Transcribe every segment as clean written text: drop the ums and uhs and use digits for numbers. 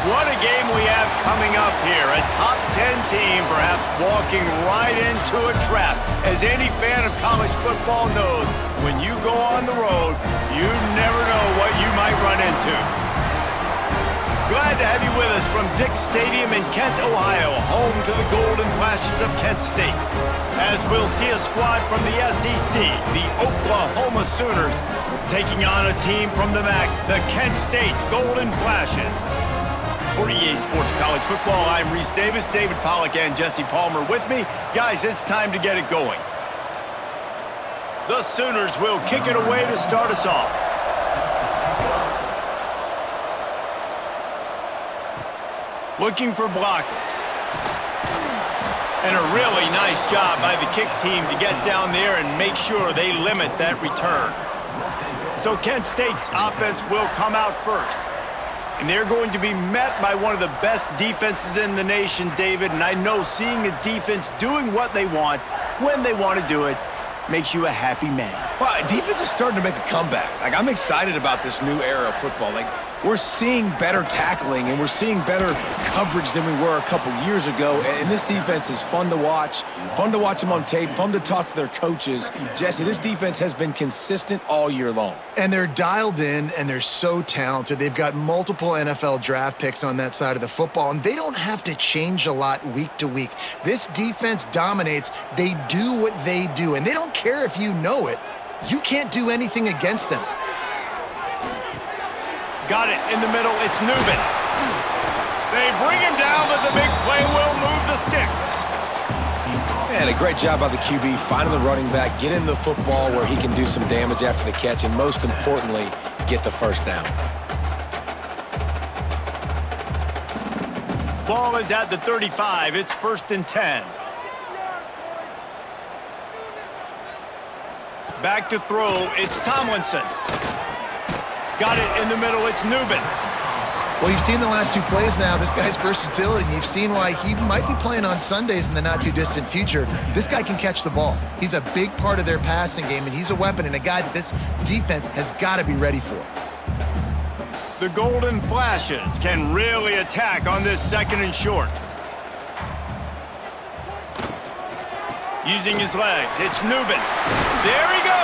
What a game we have coming up here. A top 10 team perhaps walking right into a trap. As any fan of college football knows, when you go on the road, you never know what you might run into. Glad to have you with us from Dick's Stadium in Kent, Ohio, home to the Golden Flashes of Kent State. As we'll see a squad from the SEC, the Oklahoma Sooners, taking on a team from the MAC, the Kent State Golden Flashes. For EA Sports College Football, I'm Reese Davis, David Pollack, and Jesse Palmer with me. Guys, it's time to get it going. The Sooners will kick it away to start us off. Looking for blockers. And a really nice job by the kick team to get down there and make sure they limit that return. So Kent State's offense will come out first. And they're going to be met by one of the best defenses in the nation, David. And I know seeing a defense doing what they want, when they want to do it, makes you a happy man. Well, defense is starting to make a comeback. I'm excited about this new era of football. We're seeing better tackling and we're seeing better coverage than we were a couple years ago. And this defense is fun to watch them on tape, fun to talk to their coaches. Jesse, this defense has been consistent all year long. And they're dialed in and they're so talented. They've got multiple NFL draft picks on that side of the football, and they don't have to change a lot week to week. This defense dominates. They do what they do, and they don't care if you know it. You can't do anything against them. Got it in the middle. It's Newman. They bring him down, but the big play will move the sticks. Man, a great job by the QB, finding the running back, getting the football where he can do some damage after the catch, and most importantly, get the first down. Ball is at the 35. It's 1st and 10. Back to throw. It's Tomlinson. Got it in the middle. It's Newman. Well, you've seen the last two plays now. This guy's versatility, and you've seen why he might be playing on Sundays in the not-too-distant future. This guy can catch the ball. He's a big part of their passing game, and he's a weapon and a guy that this defense has got to be ready for. The Golden Flashes can really attack on this 2nd and short. Using his legs, it's Newman. There he goes.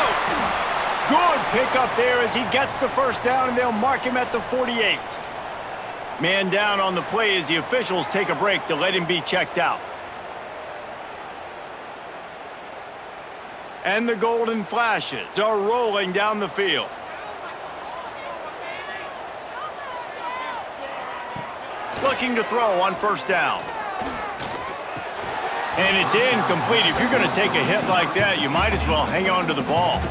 Good pick up there as he gets the first down, and they'll mark him at the 48. Man down on the play as the officials take a break to let him be checked out. And the Golden Flashes are rolling down the field. Looking to throw on 1st down. And it's incomplete. If you're going to take a hit like that, you might as well hang on to the ball.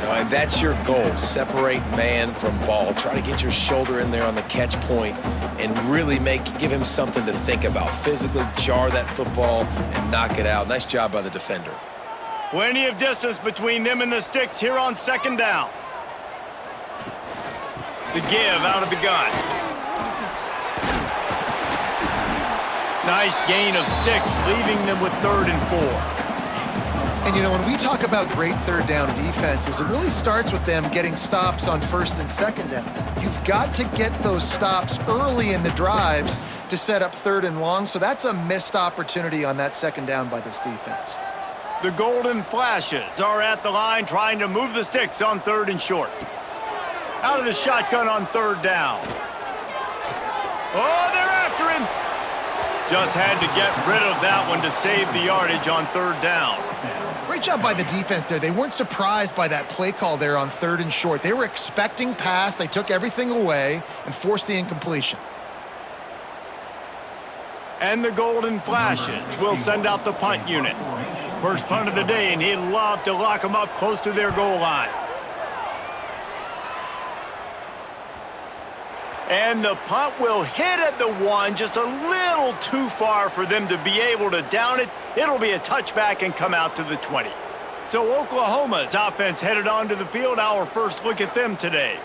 And that's your goal. Separate man from ball. Try to get your shoulder in there on the catch point and really give him something to think about. Physically jar that football and knock it out. Nice job by the defender. Plenty of distance between them and the sticks here on 2nd down. The give out of the gun. Nice gain of 6, leaving them with 3rd and 4. And, you know, when we talk about great 3rd down defenses, it really starts with them getting stops on 1st and 2nd down. You've got to get those stops early in the drives to set up 3rd and long, so that's a missed opportunity on that 2nd down by this defense. The Golden Flashes are at the line trying to move the sticks on 3rd and short. Out of the shotgun on 3rd down. Oh, they're after him. Just had to get rid of that one to save the yardage on 3rd down. Great job by the defense there. They weren't surprised by that play call there on 3rd and short. They were expecting pass. They took everything away and forced the incompletion. And the Golden Flashes will send out the punt unit. First punt of the day, and he'd love to lock them up close to their goal line. And the punt will hit at the 1, just a little too far for them to be able to down it. It'll be a touchback and come out to the 20. So Oklahoma's offense headed onto the field. Our first look at them today.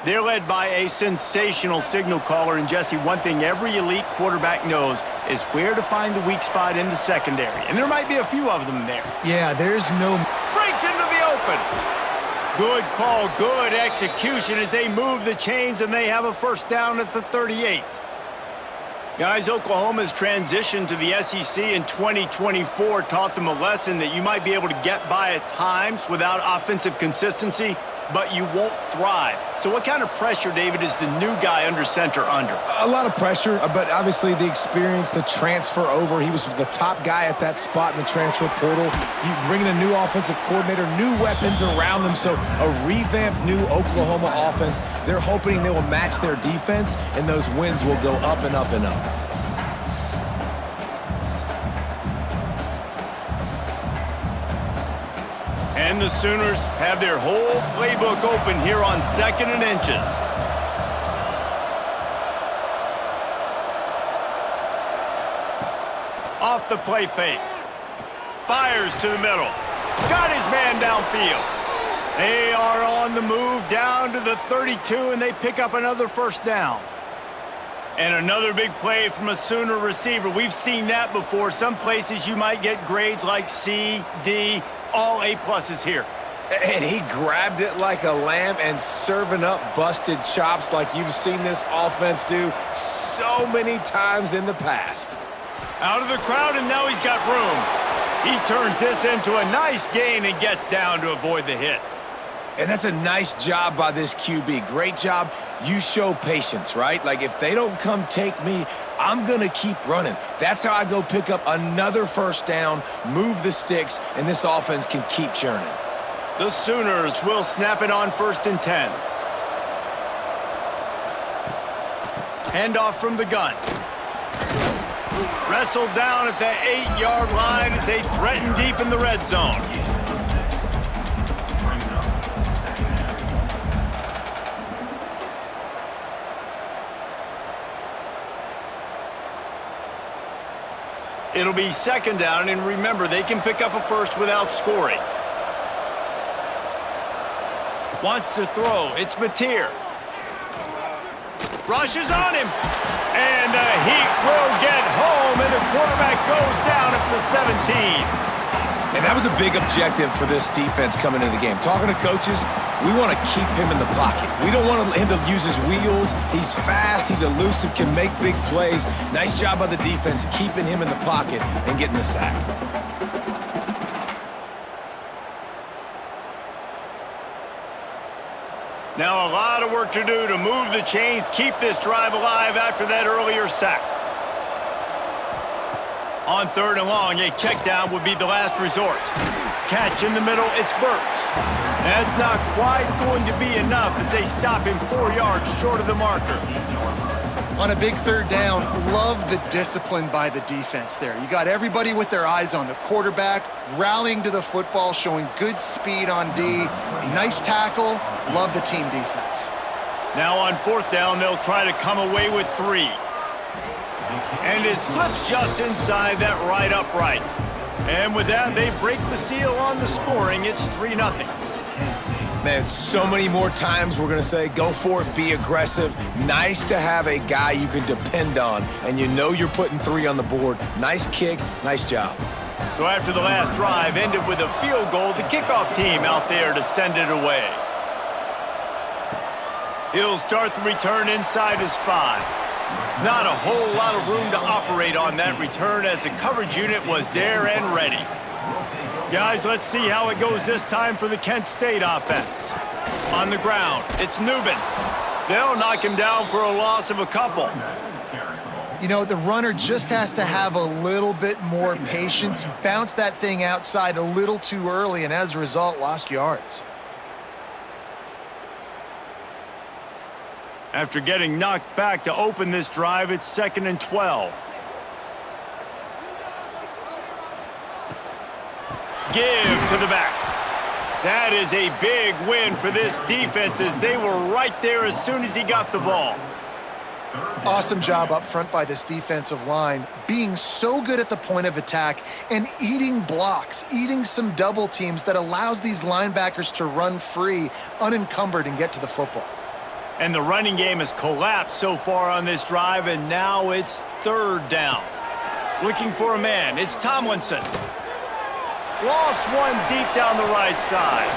They're led by a sensational signal caller. And, Jesse, one thing every elite quarterback knows is where to find the weak spot in the secondary. And there might be a few of them there. Yeah, there's no... Breaks into the open. Good call, good execution as they move the chains, and they have a first down at the 38. Guys, Oklahoma's transition to the SEC in 2024 taught them a lesson that you might be able to get by at times without offensive consistency, but you won't thrive. So what kind of pressure, David, is the new guy under center under? A lot of pressure, but obviously the experience, the transfer over. He was the top guy at that spot in the transfer portal. You bring in a new offensive coordinator, new weapons around him, so a revamped new Oklahoma offense. They're hoping they will match their defense, and those wins will go up and up and up. And the Sooners have their whole playbook open here on 2nd and inches. Off the play fake. Fires to the middle. Got his man downfield. They are on the move down to the 32, and they pick up another first down. And another big play from a Sooner receiver. We've seen that before. Some places you might get grades like C, D, all A-pluses here. And he grabbed it like a lamb and serving up busted chops like you've seen this offense do so many times in the past. Out of the crowd, and now he's got room. He turns this into a nice gain and gets down to avoid the hit. And that's a nice job by this QB. Great job. You show patience, right? Like, if they don't come take me, I'm going to keep running. That's how I go pick up another first down, move the sticks, and this offense can keep churning. The Sooners will snap it on 1st and 10. Handoff from the gun. Wrestled down at the 8-yard line as they threaten deep in the red zone. It'll be 2nd down, and remember, they can pick up a first without scoring. Wants to throw. It's Mateer. Rushes on him. And the Heat will get home, and the quarterback goes down at the 17. And that was a big objective for this defense coming into the game. Talking to coaches, we want to keep him in the pocket. We don't want him to use his wheels. He's fast, he's elusive, can make big plays. Nice job by the defense keeping him in the pocket and getting the sack. Now a lot of work to do to move the chains, keep this drive alive after that earlier sack. On 3rd and long, a check down would be the last resort. Catch in the middle, it's Burks. That's not quite going to be enough as they stop him 4 yards short of the marker. On a big 3rd down, love the discipline by the defense there. You got everybody with their eyes on the quarterback, rallying to the football, showing good speed on D. Nice tackle. Love the team defense. Now on 4th down, they'll try to come away with 3. And it slips just inside that right upright. And with that, they break the seal on the scoring. It's 3-0. Man, so many more times we're going to say, go for it, be aggressive. Nice to have a guy you can depend on, and you know you're putting 3 on the board. Nice kick, nice job. So after the last drive ended with a field goal, the kickoff team out there to send it away. He'll start the return inside his 5. Not a whole lot of room to operate on that return as the coverage unit was there and ready. Guys, let's see how it goes this time for the Kent State offense. On the ground, it's Newman. They'll knock him down for a loss of a couple. You know, the runner just has to have a little bit more patience. He bounced that thing outside a little too early, and as a result, lost yards. After getting knocked back to open this drive, it's 2nd and 12. Give to the back. That is a big win for this defense as they were right there as soon as he got the ball. Awesome job up front by this defensive line, being so good at the point of attack and eating blocks, eating some double teams that allows these linebackers to run free, unencumbered, and get to the football. And the running game has collapsed so far on this drive, and now it's 3rd down. Looking for a man, it's Tomlinson. Lost one deep down the right side.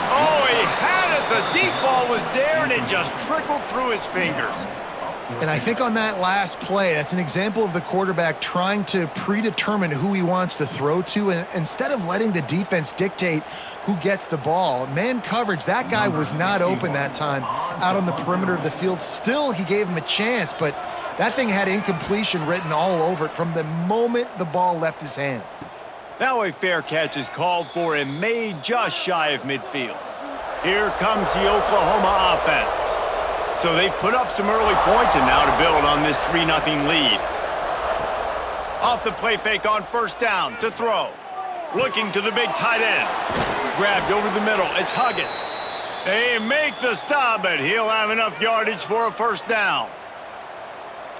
Oh, he had it. The deep ball was there, and it just trickled through his fingers. And I think on that last play, that's an example of the quarterback trying to predetermine who he wants to throw to, and instead of letting the defense dictate who gets the ball. Man coverage, that guy was not open that time out on the perimeter of the field. Still, he gave him a chance, but that thing had incompletion written all over it from the moment the ball left his hand. Now a fair catch is called for and made just shy of midfield. Here comes the Oklahoma offense. So they've put up some early points and now to build on this 3-0 lead. Off the play fake on first down to throw. Looking to the big tight end. Grabbed over the middle. It's Huggins. They make the stop, but he'll have enough yardage for a first down.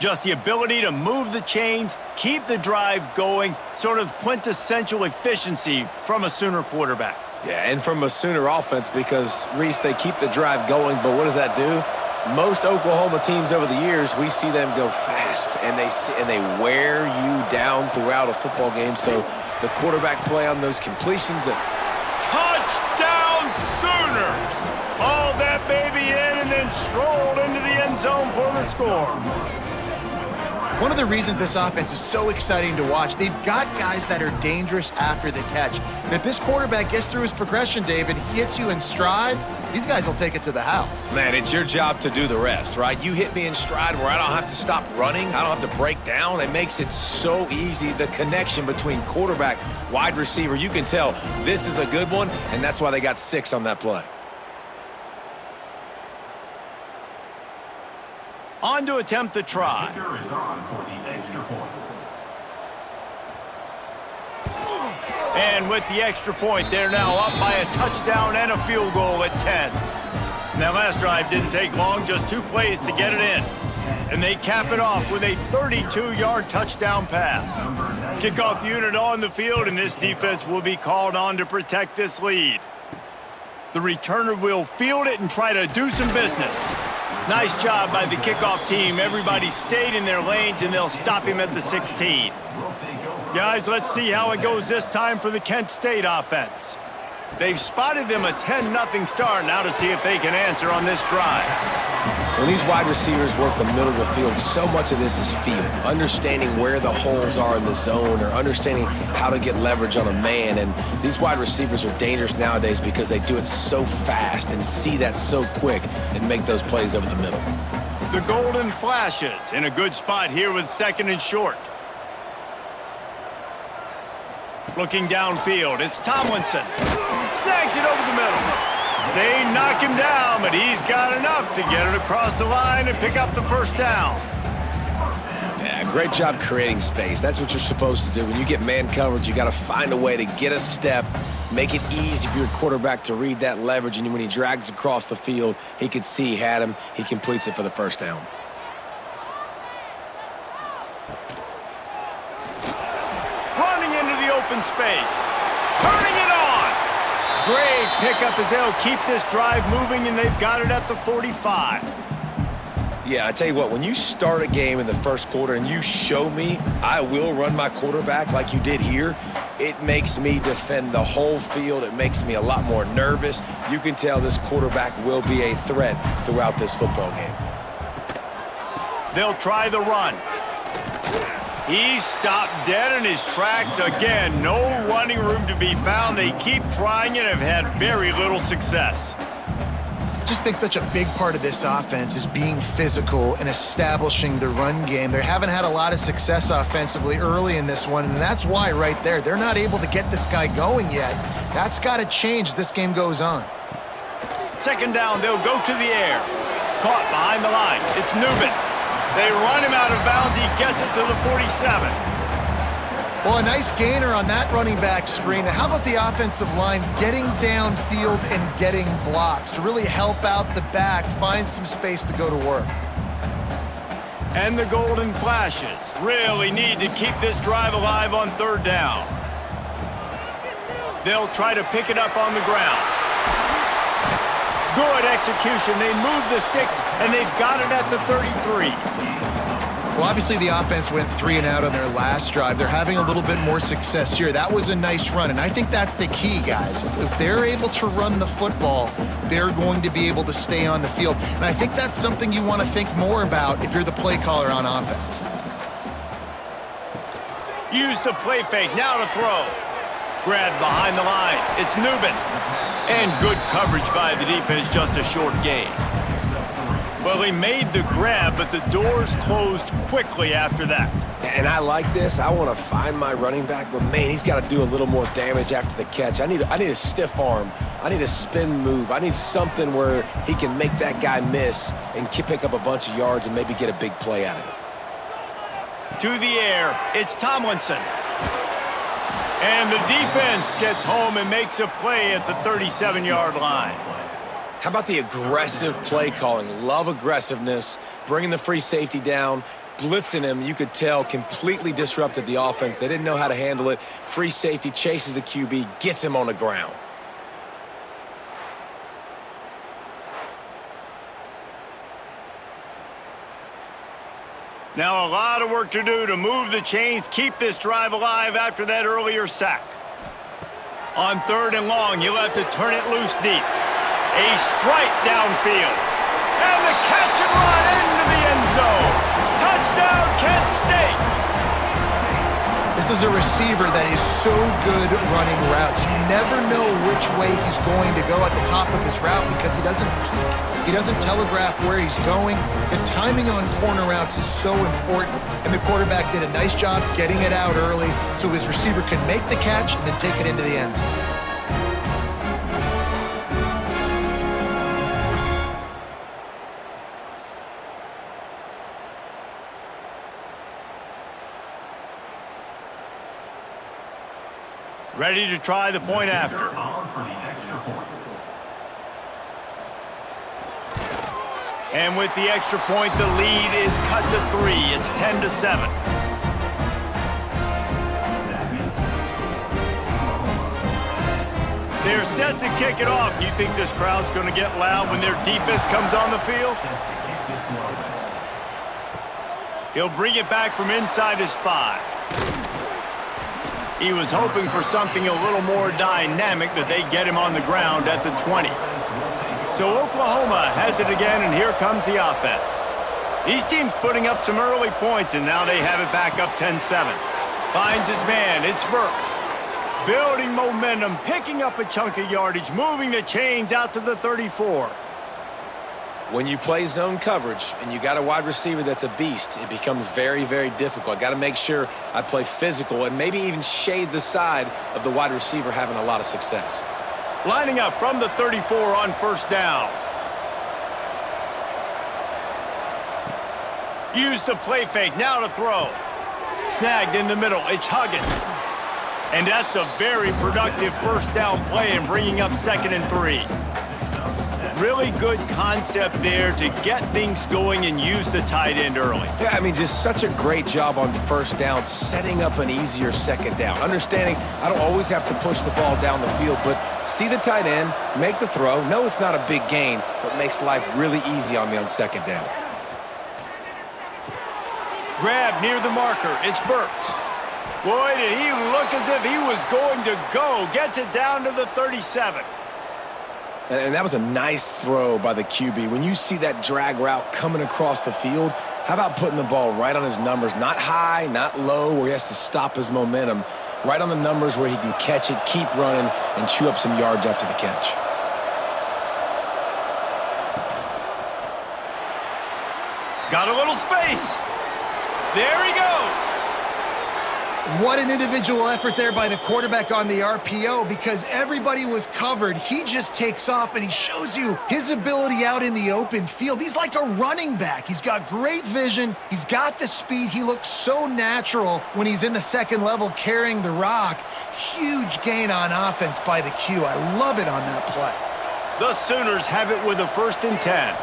Just the ability to move the chains, keep the drive going, sort of quintessential efficiency from a Sooner quarterback. Yeah, and from a Sooner offense because, Reese, they keep the drive going, but what does that do? Most Oklahoma teams over the years, we see them go fast, and they wear you down throughout a football game. So the quarterback play on those completions that... Touchdown Sooners! Hauled that baby in and then strolled into the end zone for the score. One of the reasons this offense is so exciting to watch, they've got guys that are dangerous after the catch. And if this quarterback gets through his progression, David, he hits you in stride, these guys will take it to the house. Man, it's your job to do the rest, right? You hit me in stride where I don't have to stop running. I don't have to break down. It makes it so easy. The connection between quarterback, wide receiver, you can tell this is a good one, and that's why they got 6 on that play. On to attempt the try. And with the extra point, they're now up by a touchdown and a field goal at 10. Now, last drive didn't take long, just 2 plays to get it in. And they cap it off with a 32-yard touchdown pass. Kickoff unit on the field, and this defense will be called on to protect this lead. The returner will field it and try to do some business. Nice job by the kickoff team. Everybody stayed in their lanes, and they'll stop him at the 16. Guys, let's see how it goes this time for the Kent State offense. They've spotted them a 10-0 start. Now to see if they can answer on this drive. When these wide receivers work the middle of the field, so much of this is feel. Understanding where the holes are in the zone or understanding how to get leverage on a man. And these wide receivers are dangerous nowadays because they do it so fast and see that so quick and make those plays over the middle. The Golden Flashes in a good spot here with 2nd and short. Looking downfield, it's Tomlinson. Snags it over the middle. They knock him down, but he's got enough to get it across the line and pick up the first down. Yeah, great job creating space. That's what you're supposed to do. When you get man coverage, you got to find a way to get a step, make it easy for your quarterback to read that leverage, and when he drags across the field, he could see he had him. He completes it for the first down. Running into the open space. Turning it on. Great pickup as they'll keep this drive moving, and they've got it at the 45. Yeah, I tell you what, when you start a game in the first quarter and you show me I will run my quarterback like you did here, it makes me defend the whole field. It makes me a lot more nervous. You can tell this quarterback will be a threat throughout this football game. They'll try the run. He's stopped dead in his tracks again. No running room to be found. They keep trying and have had very little success. I just think such a big part of this offense is being physical and establishing the run game. They haven't had a lot of success offensively early in this one, and that's why right there, they're not able to get this guy going yet. That's got to change as this game goes on. 2nd down, they'll go to the air. Caught behind the line. It's Newman. They run him out of bounds. He gets it to the 47. Well, a nice gainer on that running back screen. How about the offensive line getting downfield and getting blocks to really help out the back, find some space to go to work? And the Golden Flashes really need to keep this drive alive on 3rd down. They'll try to pick it up on the ground. Good execution. They move the sticks, and they've got it at the 33. Well, obviously the offense went 3 and out on their last drive. They're having a little bit more success here. That was a nice run, and I think that's the key, guys. If they're able to run the football, they're going to be able to stay on the field. And I think that's something you want to think more about if you're the play caller on offense. Use the play fake, now to throw. Grab behind the line, it's Newman. And good coverage by the defense, just a short gain. Well, he made the grab, but the doors closed quickly after that. And I like this. I want to find my running back, but man, he's got to do a little more damage after the catch. I need a stiff arm. I need a spin move. I need something where he can make that guy miss and pick up a bunch of yards and maybe get a big play out of it. To the air, it's Tomlinson. And the defense gets home and makes a play at the 37-yard line. How about the aggressive play calling? Love aggressiveness, bringing the free safety down, blitzing him. You could tell completely disrupted the offense. They didn't know how to handle it. Free safety chases the QB, gets him on the ground. Now a lot of work to do to move the chains, keep this drive alive after that earlier sack. On 3rd and long, you'll have to turn it loose deep. A strike downfield. And the catch and run into the end zone. Touchdown, Kent State. This is a receiver that is so good running routes. You never know which way he's going to go at the top of his route because he doesn't peek. He doesn't telegraph where he's going. The timing on corner routes is so important, and the quarterback did a nice job getting it out early so his receiver could make the catch and then take it into the end zone. Ready to try the point after. And with the extra point, the lead is cut to 3. It's 10-7. They're set to kick it off. You think this crowd's going to get loud when their defense comes on the field? He'll bring it back from inside his 5. He was hoping for something a little more dynamic, that they get him on the ground at the 20. So Oklahoma has it again, and here comes the offense. These teams putting up some early points, and now they have it back up 10-7. Finds his man, it's Burks. Building momentum, picking up a chunk of yardage, moving the chains out to the 34. When you play zone coverage and you got a wide receiver that's a beast, it becomes very, very difficult. Got to make sure I play physical and maybe even shade the side of the wide receiver having a lot of success. Lining up from the 34 on 1st down. Use the play fake, now to throw. Snagged in the middle, it's Huggins. And that's a very productive 1st down play and bringing up 2nd and 3. Really good concept there to get things going and use the tight end early. Yeah, I mean, just such a great job on 1st down, setting up an easier 2nd down. Understanding I don't always have to push the ball down the field, but see the tight end, make the throw. No, it's not a big gain, but makes life really easy on me on 2nd down. Grab near the marker, it's Burks. Boy, did he look as if he was going to go. Gets it down to the 37. And that was a nice throw by the QB. When you see that drag route coming across the field, how about putting the ball right on his numbers? Not high, not low, where he has to stop his momentum. Right on the numbers where he can catch it, keep running, and chew up some yards after the catch. Got a little space. There he goes. What an individual effort there by the quarterback on the RPO, because everybody was covered. He just takes off, and he shows you his ability out in the open field. He's like a running back. He's got great vision. He's got the speed. He looks so natural when he's in the 2nd level carrying the rock. Huge gain on offense by the Q. I love it on that play. The Sooners have it with a 1st and 10.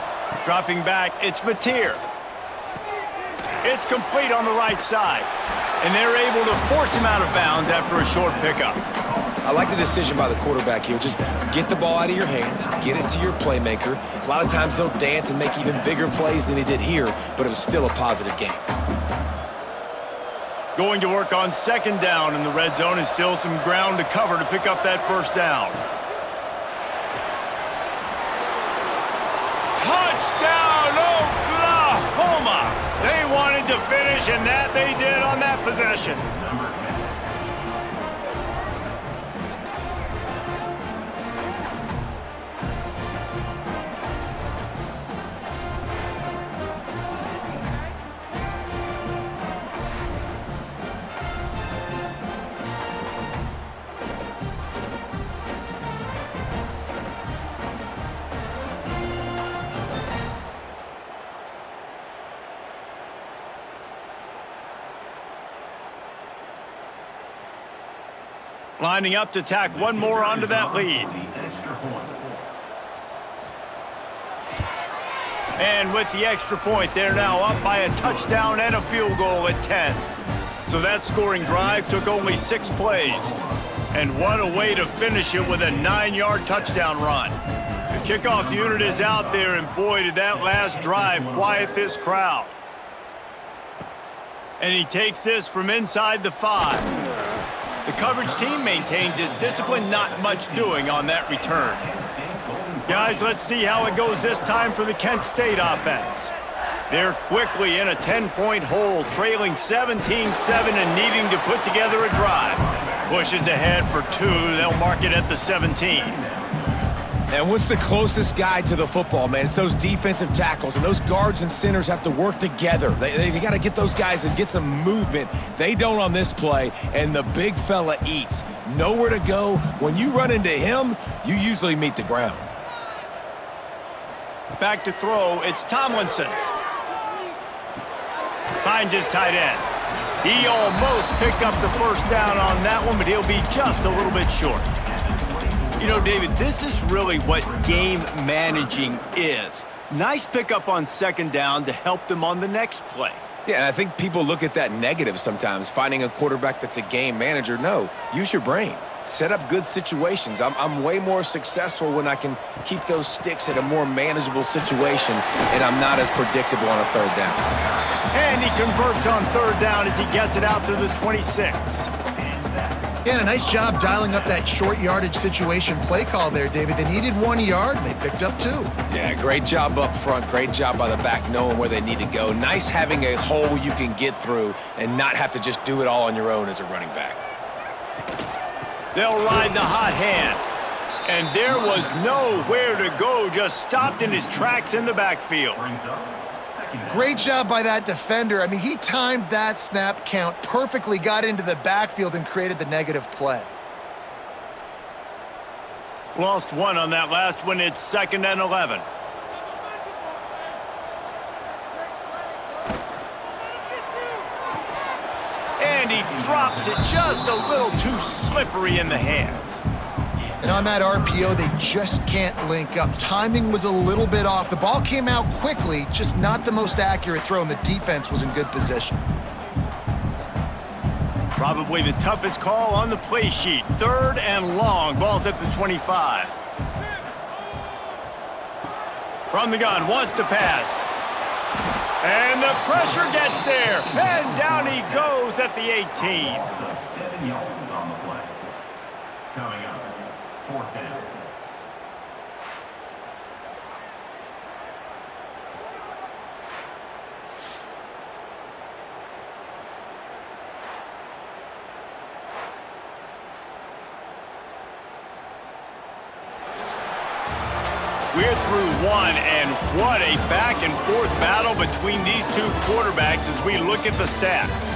Dropping back, it's Mateer. It's complete on the right side. And they're able to force him out of bounds after a short pickup. I like the decision by the quarterback here. Just get the ball out of your hands, get it to your playmaker. A lot of times he'll dance and make even bigger plays than he did here, but it was still a positive game. Going to work on 2nd down in the red zone, and still some ground to cover to pick up that 1st down. finish, and that they did on that possession. Lining up to tack one more onto that lead. And with the extra point, they're now up by a touchdown and a field goal at 10. So that scoring drive took only 6 plays. And what a way to finish it with a 9-yard touchdown run. The kickoff unit is out there, and boy, did that last drive quiet this crowd. And he takes this from inside the 5. The coverage team maintains his discipline, not much doing on that return. Guys, let's see how it goes this time for the Kent State offense. They're quickly in a 10-point hole, trailing 17-7 and needing to put together a drive. Pushes ahead for 2. They'll mark it at the 17. And what's the closest guy to the football, man? It's those defensive tackles, and those guards and centers have to work together. They got to get those guys and get some movement. They don't on this play, and the big fella eats. Nowhere to go. When you run into him, you usually meet the ground. Back to throw, it's Tomlinson. Finds his tight end. He almost picked up the first down on that one, but he'll be just a little bit short. You know, David, this is really what game managing is. Nice pickup on second down to help them on the next play. Yeah, and I think people look at that negative sometimes, finding a quarterback that's a game manager. No, use your brain. Set up good situations. I'm way more successful when I can keep those sticks at a more manageable situation, and I'm not as predictable on a third down. And he converts on third down as he gets it out to the 26. Yeah, and a nice job dialing up that short yardage situation play call there, David. They needed 1 yard, and they picked up 2. Yeah, great job up front. Great job by the back knowing where they need to go. Nice having a hole you can get through and not have to just do it all on your own as a running back. They'll ride the hot hand. And there was nowhere to go, just stopped in his tracks in the backfield. Great job by that defender. I mean, he timed that snap count perfectly, got into the backfield and created the negative play. Lost 1 on that last one. It's 2nd and 11. And he drops it just a little too slippery in the hands. And on that RPO, they just can't link up. Timing was a little bit off. The ball came out quickly, just not the most accurate throw, and the defense was in good position. Probably the toughest call on the play sheet. 3rd and long. Ball's at the 25. From the gun, wants to pass. And the pressure gets there. And down he goes at the 18. 7 yards on the play. Coming up, 4th down. We're through 1, and what a back-and-forth battle between these two quarterbacks as we look at the stats.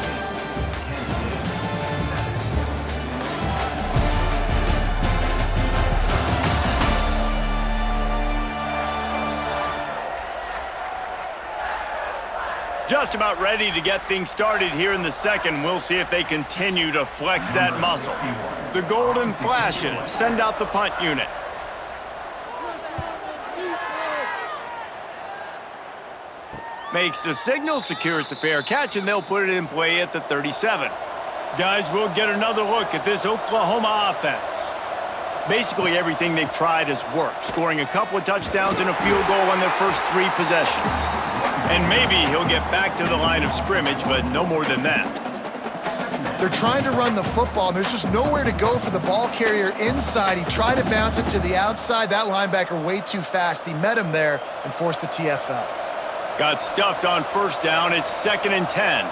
Just about ready to get things started here in the second. We'll see if they continue to flex that muscle. The Golden Flashes send out the punt unit. Makes the signal, secures the fair catch, and they'll put it in play at the 37. Guys, we'll get another look at this Oklahoma offense. Basically, everything they've tried has worked, scoring a couple of touchdowns and a field goal on their first 3 possessions. And maybe he'll get back to the line of scrimmage, but no more than that. They're trying to run the football, and there's just nowhere to go for the ball carrier inside. He tried to bounce it to the outside. That linebacker way too fast. He met him there and forced the TFL. Got stuffed on first down. It's 2nd and 10.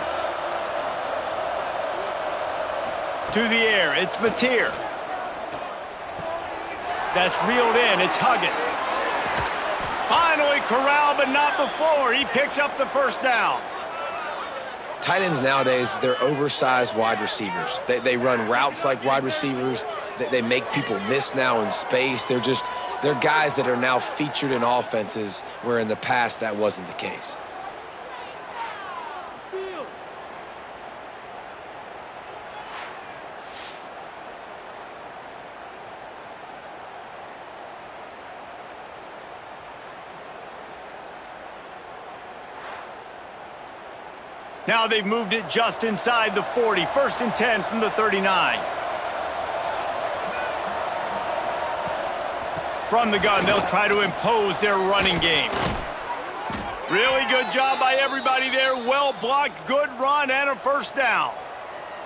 To the air, it's Mateer. That's reeled in, it's Huggins. Finally corralled, but not before. He picks up the first down. Tight ends nowadays, they're oversized wide receivers. They run routes like wide receivers. They make people miss now in space. They're guys that are now featured in offenses where in the past that wasn't the case. Now they've moved it just inside the 40. 1st and 10 from the 39. From the gun, they'll try to impose their running game. Really good job by everybody there. Well blocked, good run, and a first down.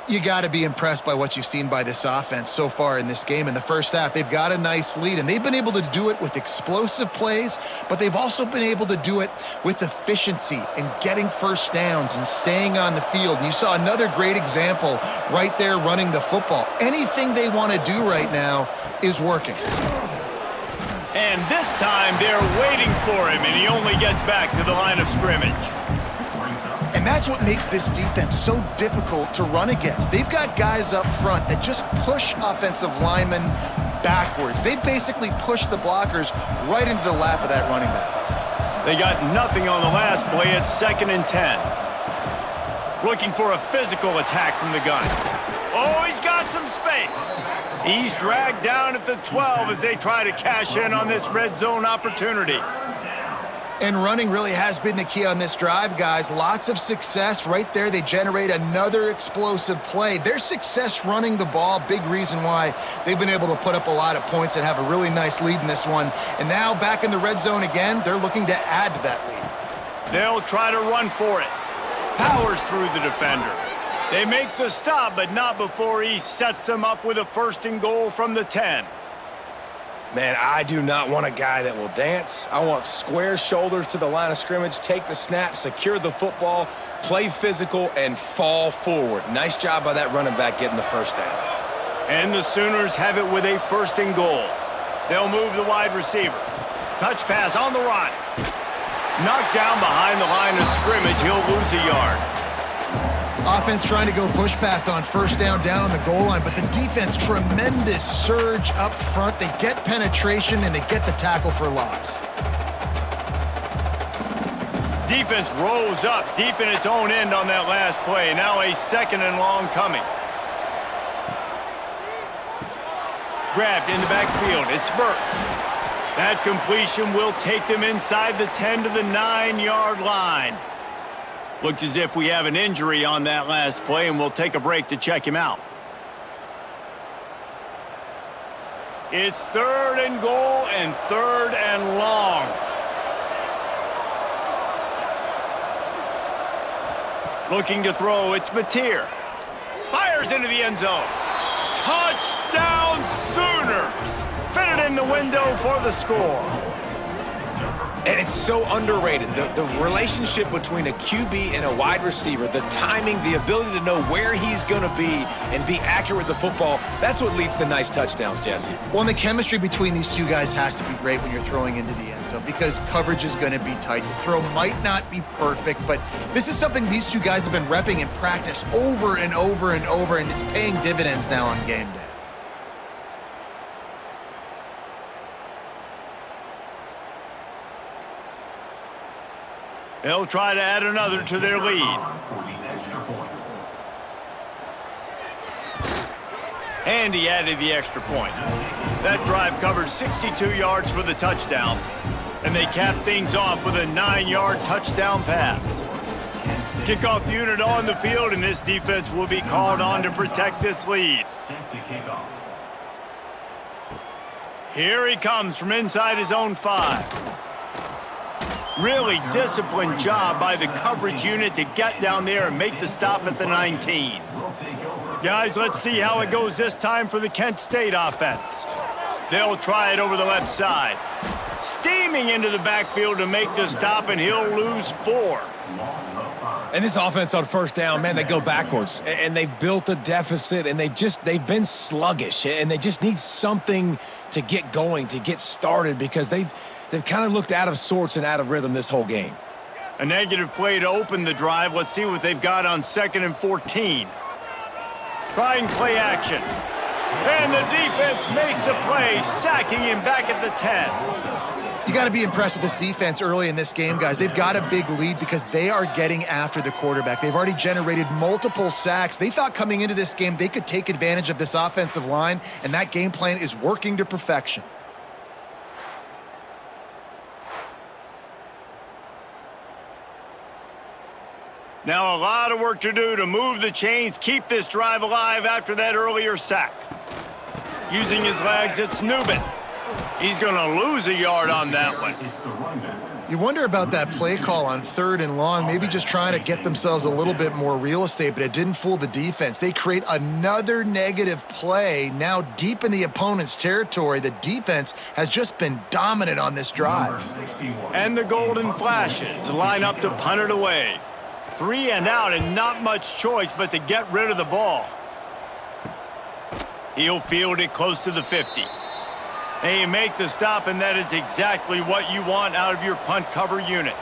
You got to be impressed by what you've seen by this offense so far in this game. In the first half, they've got a nice lead, and they've been able to do it with explosive plays, but they've also been able to do it with efficiency and getting first downs and staying on the field. And you saw another great example right there running the football. Anything they want to do right now is working. And this time, they're waiting for him, and he only gets back to the line of scrimmage. And that's what makes this defense so difficult to run against. They've got guys up front that just push offensive linemen backwards. They basically push the blockers right into the lap of that running back. They got nothing on the last play. It's 2nd and 10. Looking for a physical attack from the gun. Oh, he's got some space. He's dragged down at the 12 as they try to cash in on this red zone opportunity. And running really has been the key on this drive, guys. Lots of success right there. They generate another explosive play. Their success running the ball, big reason why they've been able to put up a lot of points and have a really nice lead in this one. And now back in the red zone again, they're looking to add to that lead. They'll try to run for it. Powers through the defender. They make the stop, but not before he sets them up with a 1st and goal from the 10. Man, I do not want a guy that will dance. I want square shoulders to the line of scrimmage, take the snap, secure the football, play physical, and fall forward. Nice job by that running back getting the first down. And the Sooners have it with a 1st and goal. They'll move the wide receiver. Touch pass on the run. Knocked down behind the line of scrimmage. He'll lose a yard. Offense trying to go push pass on 1st down on the goal line, but the defense, tremendous surge up front. They get penetration, and they get the tackle for loss. Defense rolls up deep in its own end on that last play. Now a 2nd and long coming. Grabbed in the backfield. It's Burks. That completion will take them inside the 10 to the 9-yard line. Looks as if we have an injury on that last play, and we'll take a break to check him out. It's 3rd and goal and 3rd and long. Looking to throw, it's Mateer. Fires into the end zone. Touchdown Sooners! Fitted in the window for the score. And it's so underrated. The relationship between a QB and a wide receiver, the timing, the ability to know where he's going to be and be accurate with the football, that's what leads to nice touchdowns, Jesse. Well, and the chemistry between these two guys has to be great when you're throwing into the end zone because coverage is going to be tight. The throw might not be perfect, but this is something these two guys have been repping in practice over and over and over, and it's paying dividends now on game day. They'll try to add another to their lead. And he added the extra point. That drive covered 62 yards for the touchdown. And they capped things off with a 9-yard touchdown pass. Kickoff unit on the field, and this defense will be called on to protect this lead. Here he comes from inside his own 5. Really disciplined job by the coverage unit to get down there and make the stop at the 19. Guys, let's see how it goes this time for the Kent State offense. They'll try it over the left side. Steaming into the backfield to make the stop, and he'll lose 4. And this offense on first down, man, they go backwards. And they've built a deficit, and they've been sluggish. And they just need something to get going, to get started, because they've kind of looked out of sorts and out of rhythm this whole game. A negative play to open the drive. Let's see what they've got on 2nd and 14. Trying play action. And the defense makes a play, sacking him back at the 10. You got to be impressed with this defense early in this game, guys. They've got a big lead because they are getting after the quarterback. They've already generated multiple sacks. They thought coming into this game they could take advantage of this offensive line, and that game plan is working to perfection. Now a lot of work to do to move the chains, keep this drive alive after that earlier sack. Using his legs, it's Newman. He's going to lose a yard on that one. You wonder about that play call on 3rd and long, maybe just trying to get themselves a little bit more real estate, but it didn't fool the defense. They create another negative play now deep in the opponent's territory. The defense has just been dominant on this drive. And the Golden Flashes line up to punt it away. 3 and out, and not much choice but to get rid of the ball. He'll field it close to the 50. They make the stop, and that is exactly what you want out of your punt cover unit.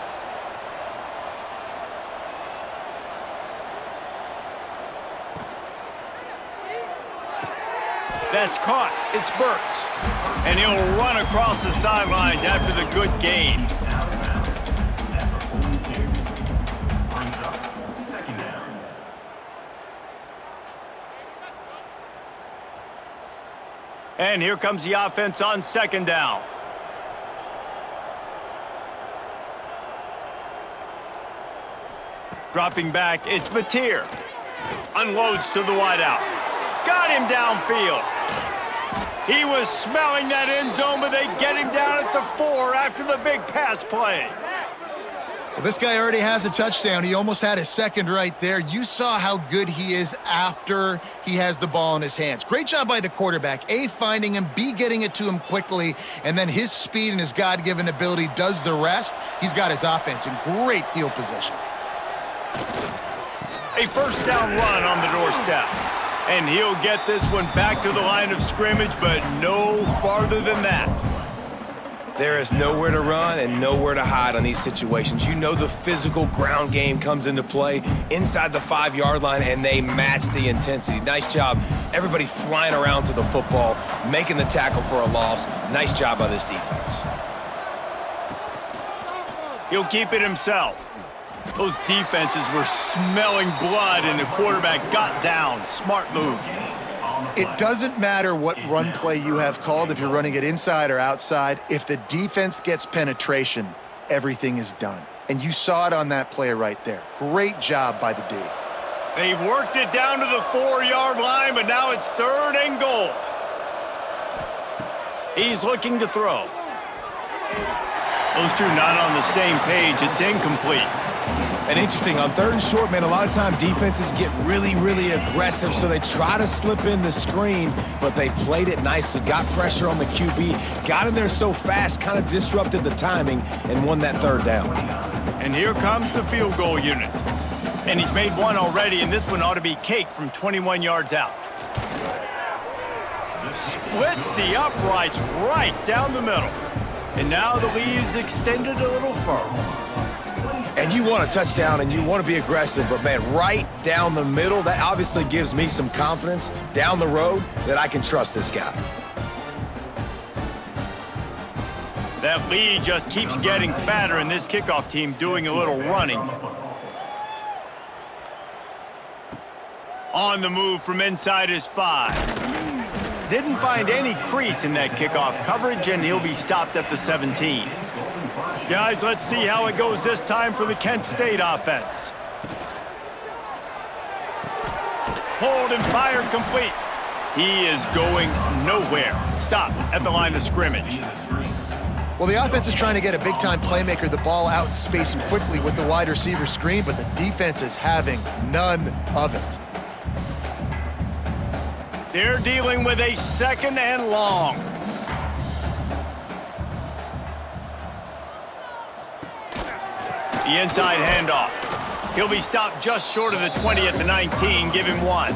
That's caught. It's Burks. And he'll run across the sidelines after the good gain. And here comes the offense on 2nd down. Dropping back, it's Mateer. Unloads to the wideout. Got him downfield. He was smelling that end zone, but they get him down at the 4 after the big pass play. Well, this guy already has a touchdown. He almost had his 2nd right there. You saw how good he is after he has the ball in his hands. Great job by the quarterback. A, finding him, B, getting it to him quickly, and then his speed and his God-given ability does the rest. He's got his offense in great field position. A 1st down run on the doorstep. And he'll get this one back to the line of scrimmage, but no farther than that. There is nowhere to run and nowhere to hide on these situations. You know the physical ground game comes into play inside the 5-yard line, and they match the intensity. Nice job. Everybody flying around to the football, making the tackle for a loss. Nice job by this defense. He'll keep it himself. Those defenses were smelling blood, and the quarterback got down. Smart move. It doesn't matter what run play you have called, if you're running it inside or outside. If the defense gets penetration, everything is done. And you saw it on that play right there. Great job by the D. They've worked it down to the 4-yard line, but now it's 3rd and goal. He's looking to throw. Those two not on the same page. It's incomplete. And interesting, on 3rd and short, man, a lot of time defenses get really, really aggressive, so they try to slip in the screen, but they played it nicely, got pressure on the QB, got in there so fast, kind of disrupted the timing, and won that 3rd down. And here comes the field goal unit. And he's made one already, and this one ought to be cake from 21 yards out. Splits the uprights right down the middle. And now the lead is extended a little further. And you want a touchdown and you want to be aggressive, but man, right down the middle, that obviously gives me some confidence down the road that I can trust this guy. That lead just keeps getting fatter, and this kickoff team doing a little running. On the move from inside his 5. Didn't find any crease in that kickoff coverage, and he'll be stopped at the 17. Guys, let's see how it goes this time for the Kent State offense. Hold and fire complete. He is going nowhere. Stop at the line of scrimmage. Well, the offense is trying to get a big-time playmaker the ball out in space quickly with the wide receiver screen, but the defense is having none of it. They're dealing with a 2nd and long. The inside handoff. He'll be stopped just short of the 20 at the 19. Give him 1.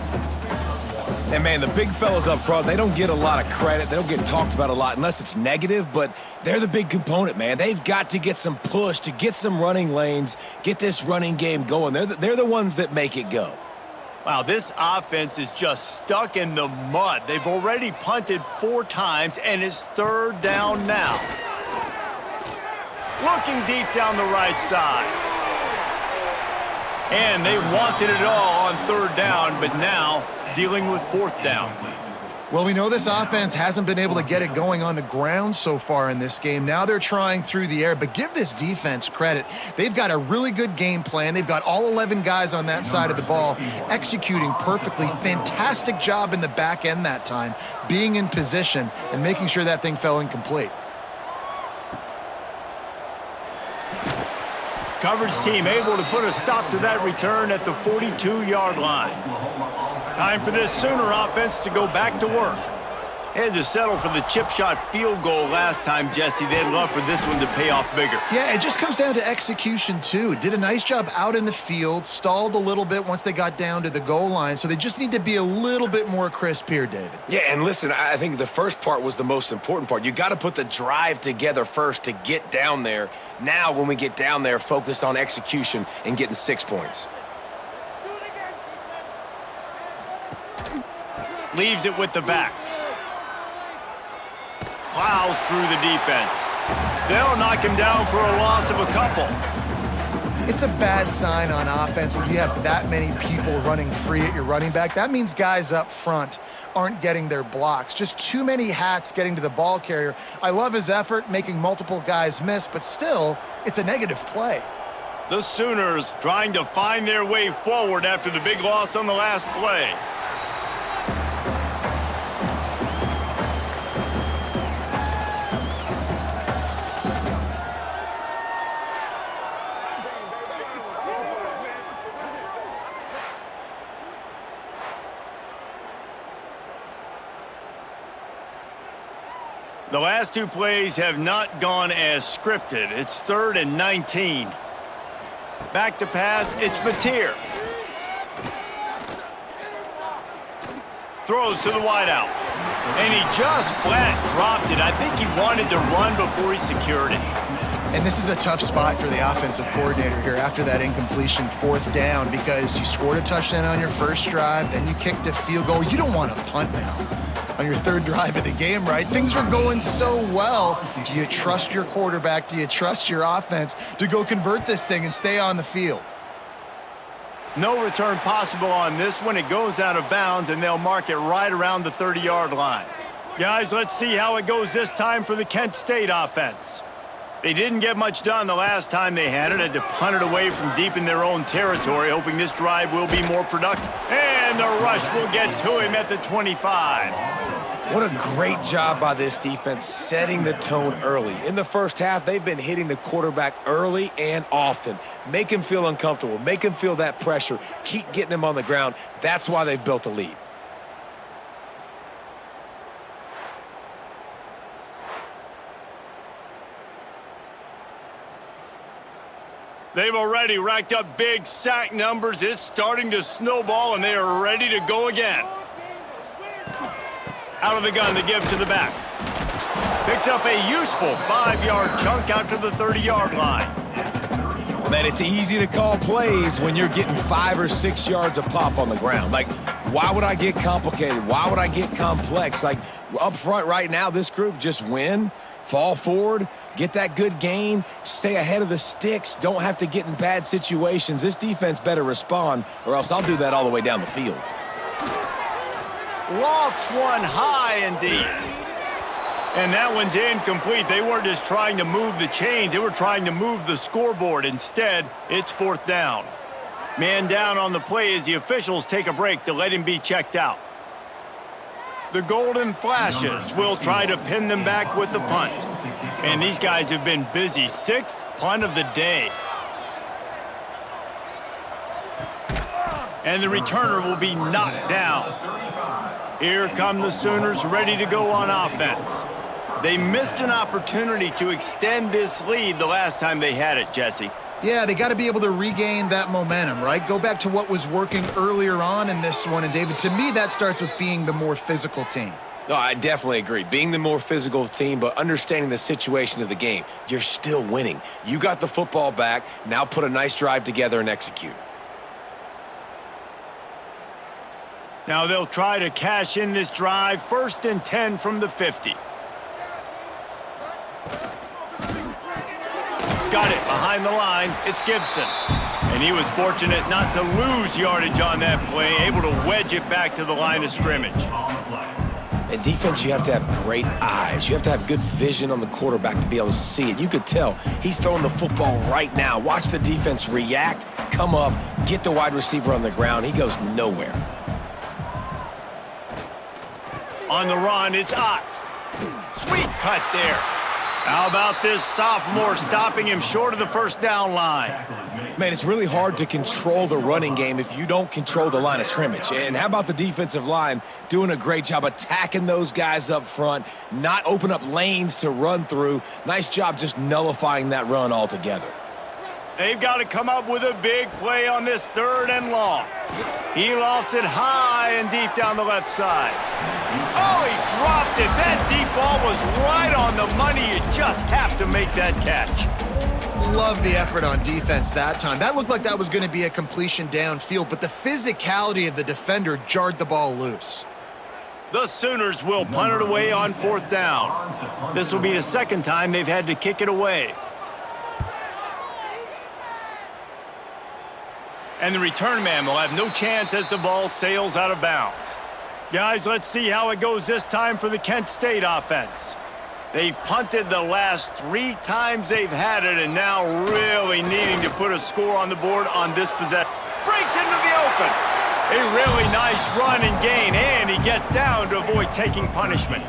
And, man, the big fellas up front, they don't get a lot of credit. They don't get talked about a lot unless it's negative, but they're the big component, man. They've got to get some push, to get some running lanes, get this running game going. They're the ones that make it go. Wow, this offense is just stuck in the mud. They've already punted 4 times, and it's 3rd down now. Looking deep down the right side. And they wanted it all on 3rd down, but now dealing with 4th down. Well, we know this offense hasn't been able to get it going on the ground so far in this game. Now they're trying through the air, but give this defense credit. They've got a really good game plan. They've got all 11 guys on that side of the ball executing perfectly. Fantastic job in the back end that time, being in position and making sure that thing fell incomplete. Coverage team able to put a stop to that return at the 42-yard line. Time for this Sooner offense to go back to work. Had to settle for the chip shot field goal last time, Jesse. They'd love for this one to pay off bigger. Yeah, it just comes down to execution, too. Did a nice job out in the field, stalled a little bit once they got down to the goal line, so they just need to be a little bit more crisp here, David. Yeah, and listen, I think the first part was the most important part. You got to put the drive together first to get down there. Now, when we get down there, focus on execution and getting 6 points. Leaves it with the back. Plows through the defense. They'll knock him down for a loss of a couple. It's a bad sign on offense when you have that many people running free at your running back. That means guys up front aren't getting their blocks. Just too many hats getting to the ball carrier. I love his effort, making multiple guys miss, but still, it's a negative play. The Sooners trying to find their way forward after the big loss on the last play. The last 2 plays have not gone as scripted. It's 3rd and 19. Back to pass, it's Mateer. Throws to the wideout. And he just flat dropped it. I think he wanted to run before he secured it. And this is a tough spot for the offensive coordinator here after that incompletion 4th down, because you scored a touchdown on your first drive, then you kicked a field goal. You don't want to punt now on your 3rd drive of the game, right? Things are going so well. Do you trust your quarterback? Do you trust your offense to go convert this thing and stay on the field? No return possible on this one. It goes out of bounds, and they'll mark it right around the 30-yard line. Guys, let's see how it goes this time for the Kent State offense. They didn't get much done the last time they had it. Had to punt it away from deep in their own territory, hoping this drive will be more productive. And the rush will get to him at the 25. What a great job by this defense setting the tone early. In the first half, they've been hitting the quarterback early and often. Make him feel uncomfortable. Make him feel that pressure. Keep getting him on the ground. That's why they've built a lead. They've already racked up big sack numbers. It's starting to snowball, and they are ready to go again. Out of the gun to give to the back. Picks up a useful 5-yard chunk out to the 30-yard line. Man, it's easy to call plays when you're getting 5 or 6 yards a pop on the ground. Like, why would I get complicated? Why would I get complex? Like, up front right now, this group just win, fall forward, get that good gain, stay ahead of the sticks, don't have to get in bad situations. This defense better respond, or else I'll do that all the way down the field. Lofts one high and deep. And that one's incomplete. They weren't just trying to move the chains. They were trying to move the scoreboard. Instead, it's 4th down. Man down on the play as the officials take a break to let him be checked out. The Golden Flashes will try to pin them back with the punt. And these guys have been busy. 6th punt of the day. And the returner will be knocked down. Here come the Sooners ready to go on offense. They missed an opportunity to extend this lead the last time they had it, Jesse. Yeah, they got to be able to regain that momentum, right? Go back to what was working earlier on in this one. And, David, to me, that starts with being the more physical team. No, I definitely agree. Being the more physical team, but understanding the situation of the game. You're still winning. You got the football back. Now put a nice drive together and execute. Now they'll try to cash in this drive. 1st and 10 from the 50. Got it behind the line. It's Gibson. And he was fortunate not to lose yardage on that play, able to wedge it back to the line of scrimmage. In defense, you have to have great eyes. You have to have good vision on the quarterback to be able to see it. You could tell he's throwing the football right now. Watch the defense react, come up, get the wide receiver on the ground. He goes nowhere. On the run, it's Ott. Sweet cut there. How about this sophomore stopping him short of the 1st down line? Man, it's really hard to control the running game if you don't control the line of scrimmage. And how about the defensive line doing a great job attacking those guys up front, not open up lanes to run through. Nice job just nullifying that run altogether. They've got to come up with a big play on this 3rd and long. He lofts it high and deep down the left side. Oh, he dropped it. That deep ball was right on the money. You just have to make that catch. Love the effort on defense that time. That looked like that was going to be a completion downfield, but the physicality of the defender jarred the ball loose. The Sooners will punt it away on 4th down. This will be the 2nd time they've had to kick it away. And the return man will have no chance as the ball sails out of bounds. Guys, let's see how it goes this time for the Kent State offense. They've punted the last 3 times they've had it, and now really needing to put a score on the board on this possession. Breaks into the open. A really nice run and gain, and he gets down to avoid taking punishment.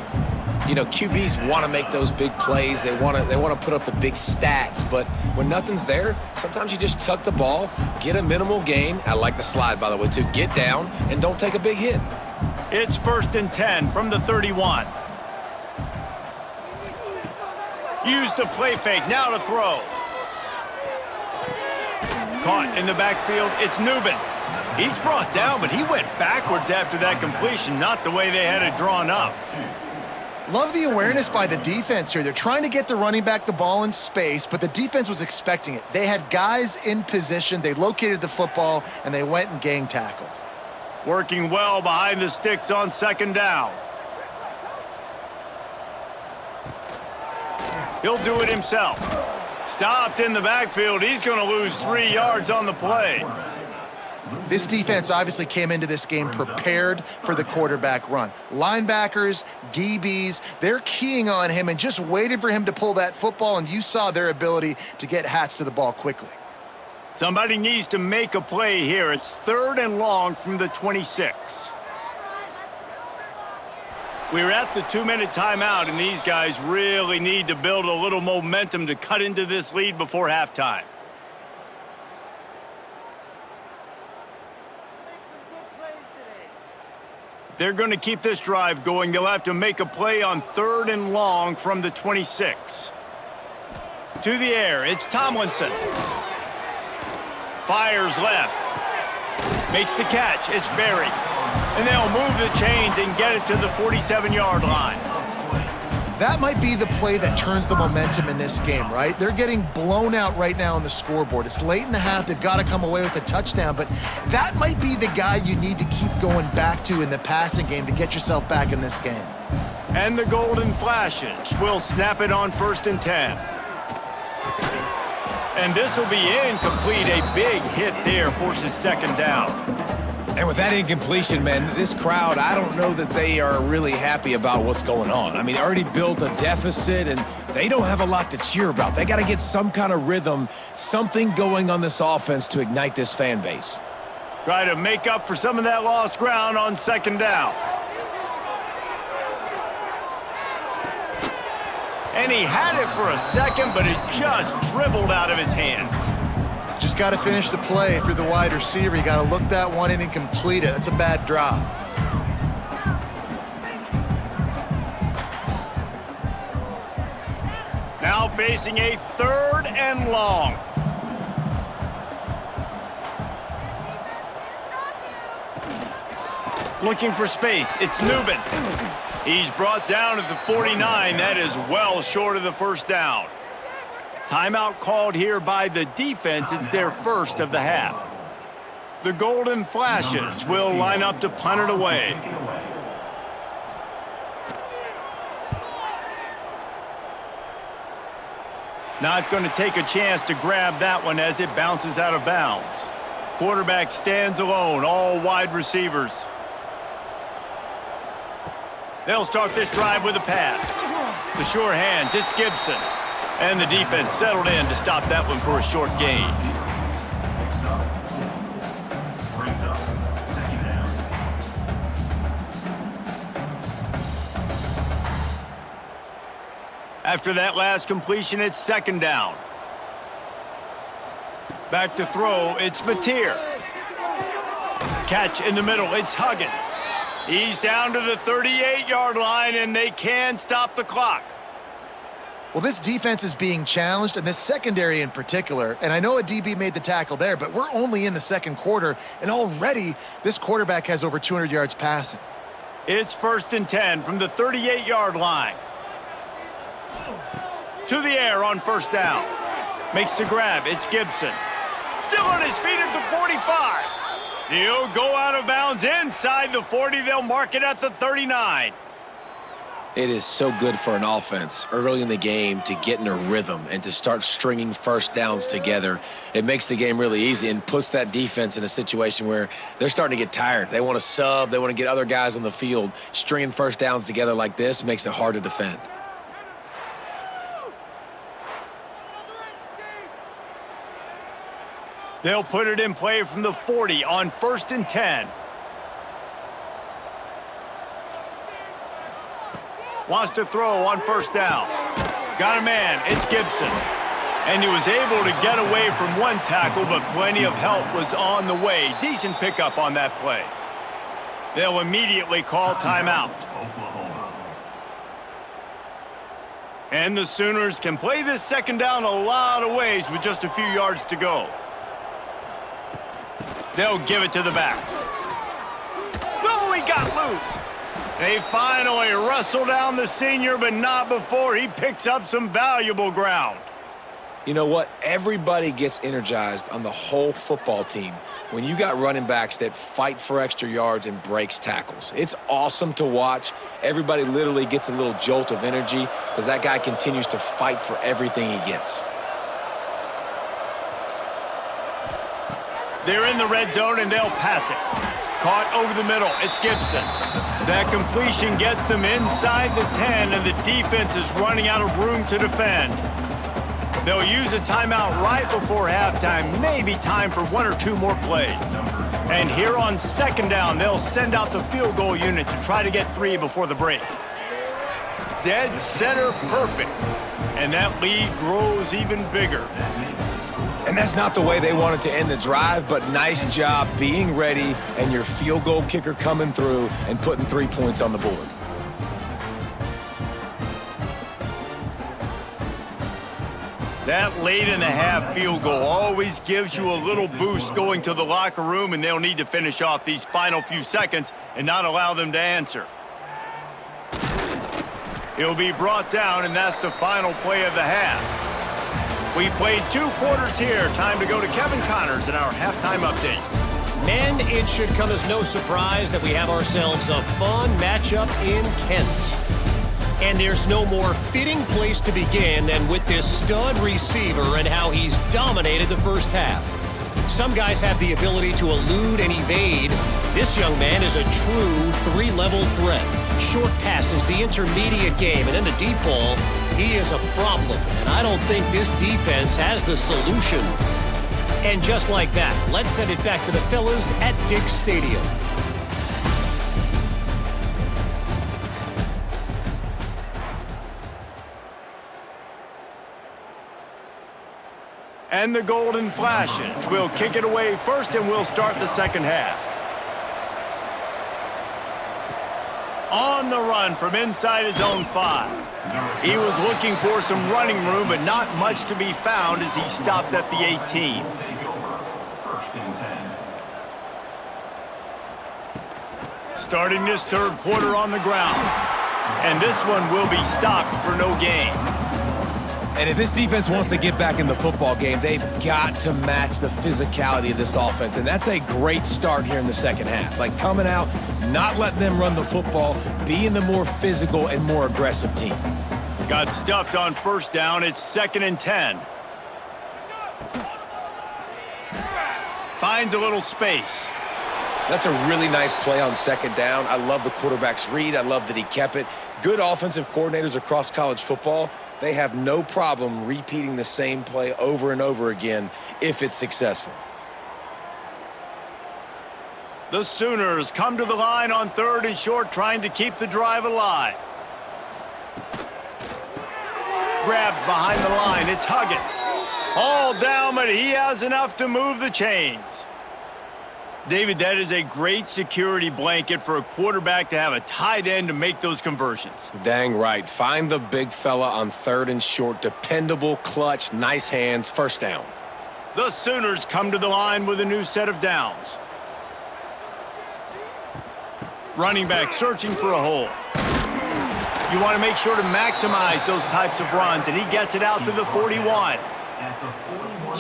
You know, QBs want to make those big plays. They want to put up the big stats. But when nothing's there, sometimes you just tuck the ball, get a minimal gain. I like the slide, by the way, too. Get down and don't take a big hit. It's 1st and 10 from the 31. Use the play fake. Now to throw. Caught in the backfield. It's Newman. He's brought down, but he went backwards after that completion, not the way they had it drawn up. Love the awareness by the defense here. They're trying to get the running back the ball in space, but the defense was expecting it. They had guys in position. They located the football, and they went and gang tackled. Working well behind the sticks on 2nd down. He'll do it himself. Stopped in the backfield. He's going to lose 3 yards on the play. This defense obviously came into this game prepared for the quarterback run. Linebackers, DBs, they're keying on him and just waited for him to pull that football, and you saw their ability to get hats to the ball quickly. Somebody needs to make a play here. It's 3rd and long from the 26. We're at the 2-minute timeout, and these guys really need to build a little momentum to cut into this lead before halftime. If they're going to keep this drive going, they'll have to make a play on 3rd and long from the 26. To the air, it's Tomlinson. Fires left. Makes the catch. It's Berry. And they'll move the chains and get it to the 47-yard line. That might be the play that turns the momentum in this game, right? They're getting blown out right now on the scoreboard. It's late in the half. They've got to come away with a touchdown, but that might be the guy you need to keep going back to in the passing game to get yourself back in this game. And the Golden Flashes will snap it on 1st and 10. And this will be incomplete. A big hit there forces 2nd down. And with that incompletion, man, this crowd, I don't know that they are really happy about what's going on. I mean, already built a deficit, and they don't have a lot to cheer about. They got to get some kind of rhythm, something going on this offense to ignite this fan base. Try to make up for some of that lost ground on 2nd down. And he had it for a second, but it just dribbled out of his hands. Just got to finish the play through the wide receiver. You got to look that one in and complete it. That's a bad drop. Now facing a 3rd and long. Looking for space. It's Newman. He's brought down at the 49. That is well short of the first down. Timeout called here by the defense. It's their first of the half. The Golden Flashes will line up to punt it away. Not going to take a chance to grab that one as it bounces out of bounds. Quarterback stands alone, all wide receivers. They'll start this drive with a pass. The sure hands, it's Gibson. And the defense settled in to stop that one for a short gain. Brings up second down. After that last completion, it's second down. Back to throw, it's Mateer. Catch in the middle, it's Huggins. He's down to the 38-yard line, and they can stop the clock. Well, this defense is being challenged, and this secondary in particular, and I know a DB made the tackle there, but we're only in the second quarter, and already this quarterback has over 200 yards passing. It's 1st and 10 from the 38-yard line. To the air on first down. Makes the grab, it's Gibson. Still on his feet at the 45. He'll go out of bounds inside the 40. They'll mark it at the 39. It is so good for an offense early in the game to get in a rhythm and to start stringing first downs together. It makes the game really easy and puts that defense in a situation where they're starting to get tired. They want to sub. They want to get other guys on the field. Stringing first downs together like this makes it hard to defend. They'll put it in play from the 40 on 1st and 10. Wants to throw on first down. Got a man, it's Gibson. And he was able to get away from one tackle, but plenty of help was on the way. Decent pickup on that play. They'll immediately call timeout. Oklahoma. And the Sooners can play this second down a lot of ways with just a few yards to go. They'll give it to the back. Oh, he got loose. They finally wrestle down the senior, but not before he picks up some valuable ground. You know what? Everybody gets energized on the whole football team when you got running backs that fight for extra yards and breaks tackles. It's awesome to watch. Everybody literally gets a little jolt of energy because that guy continues to fight for everything he gets. They're in the red zone, and they'll pass it. Caught over the middle. It's Gibson. That completion gets them inside the 10, and the defense is running out of room to defend. They'll use a timeout right before halftime. Maybe time for one or two more plays. And here on second down, they'll send out the field goal unit to try to get 3 before the break. Dead center perfect. And that lead grows even bigger. And that's not the way they wanted to end the drive, but nice job being ready and your field goal kicker coming through and putting 3 points on the board. That late in the half field goal always gives you a little boost going to the locker room, and they'll need to finish off these final few seconds and not allow them to answer. He'll be brought down, and that's the final play of the half. We've played 2 quarters here. Time to go to Kevin Connors in our halftime update. Men, it should come as no surprise that we have ourselves a fun matchup in Kent. And there's no more fitting place to begin than with this stud receiver and how he's dominated the first half. Some guys have the ability to elude and evade. This young man is a true 3-level threat. Short passes, the intermediate game, and then the deep ball. He is a problem, and I don't think this defense has the solution. And just like that, let's send it back to the fellas at Dick's Stadium. And the Golden Flashes will kick it away first, and we'll start the second half. On the run from inside his own 5. He was looking for some running room, but not much to be found as he stopped at the 18. Take over 1st and 10. Starting this third quarter on the ground. And this one will be stopped for no gain. And if this defense wants to get back in the football game, they've got to match the physicality of this offense. And that's a great start here in the second half. Like coming out, not letting them run the football, being the more physical and more aggressive team. Got stuffed on first down. It's 2nd and 10. Finds a little space. That's a really nice play on second down. I love the quarterback's read. I love that he kept it. Good offensive coordinators across college football, they have no problem repeating the same play over and over again if it's successful. The Sooners come to the line on 3rd and short, trying to keep the drive alive. Grabbed behind the line. It's Huggins. All down, but he has enough to move the chains. David, that is a great security blanket for a quarterback to have a tight end to make those conversions. Dang right. Find the big fella on 3rd and short. Dependable, clutch, nice hands, first down. The Sooners come to the line with a new set of downs. Running back searching for a hole. You want to make sure to maximize those types of runs, and he gets it out to the 41.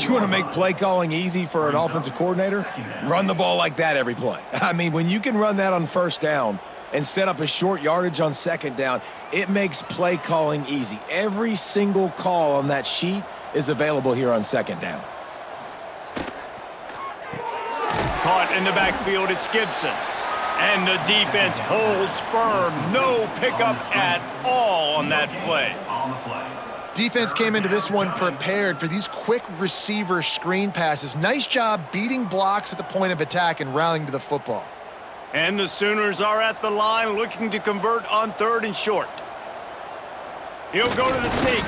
You want to make play calling easy for an offensive coordinator? Run the ball like that every play. I mean, when you can run that on first down and set up a short yardage on second down, it makes play calling easy. Every single call on that sheet is available here on second down. Caught in the backfield, it's Gibson. And the defense holds firm. No pickup at all on that play. Defense came into this one prepared for these quick receiver screen passes. Nice job beating blocks at the point of attack and rallying to the football. And the Sooners are at the line looking to convert on 3rd and short. He'll go to the sneak.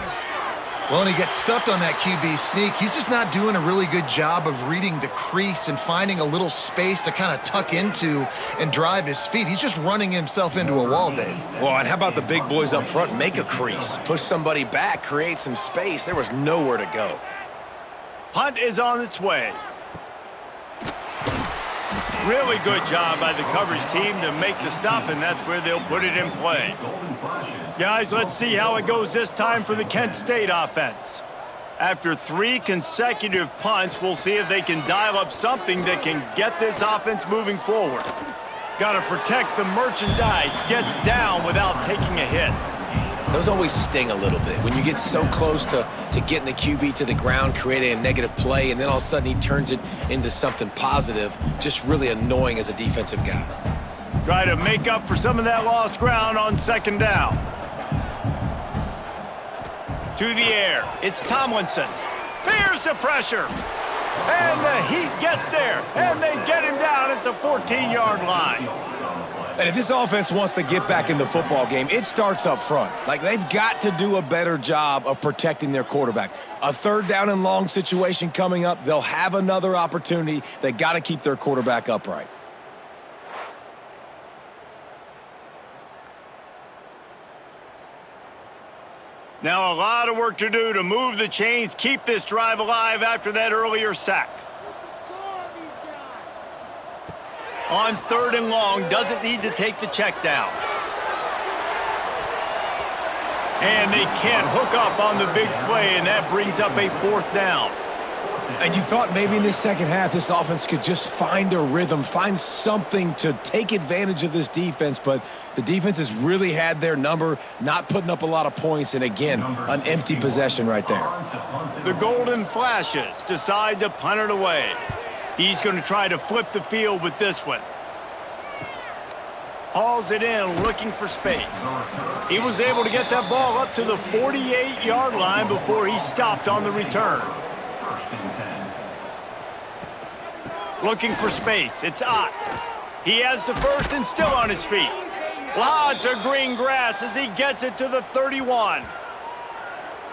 Well, and he gets stuffed on that QB sneak. He's just not doing a really good job of reading the crease and finding a little space to kind of tuck into and drive his feet. He's just running himself into a wall, Dave. Well, and how about the big boys up front? Make a crease. Push somebody back. Create some space. There was nowhere to go. Punt is on its way. Really good job by the coverage team to make the stop, and that's where they'll put it in play. Guys, let's see how it goes this time for the Kent State offense. After 3 consecutive punts, we'll see if they can dial up something that can get this offense moving forward. Got to protect the merchandise. Gets down without taking a hit. Those always sting a little bit. When you get so close to getting the QB to the ground, creating a negative play, and then all of a sudden he turns it into something positive, just really annoying as a defensive guy. Try to make up for some of that lost ground on second down. To the air, it's Tomlinson. There's the pressure. And the Heat gets there, and they get him down at the 14-yard line. And if this offense wants to get back in the football game, it starts up front. Like, they've got to do a better job of protecting their quarterback. A 3rd down and long situation coming up, they'll have another opportunity. They got to keep their quarterback upright. Now a lot of work to do to move the chains, keep this drive alive after that earlier sack. On 3rd and long, doesn't need to take the check down. And they can't hook up on the big play, and that brings up a 4th down. And you thought maybe in this second half this offense could just find a rhythm, find something to take advantage of this defense, but the defense has really had their number, not putting up a lot of points, and again, an empty possession right there. The Golden Flashes decide to punt it away. He's going to try to flip the field with this one. Hauls it in, looking for space. He was able to get that ball up to the 48-yard line before he stopped on the return. Looking for space. It's Ott. He has the first and still on his feet. Lots of green grass as he gets it to the 31.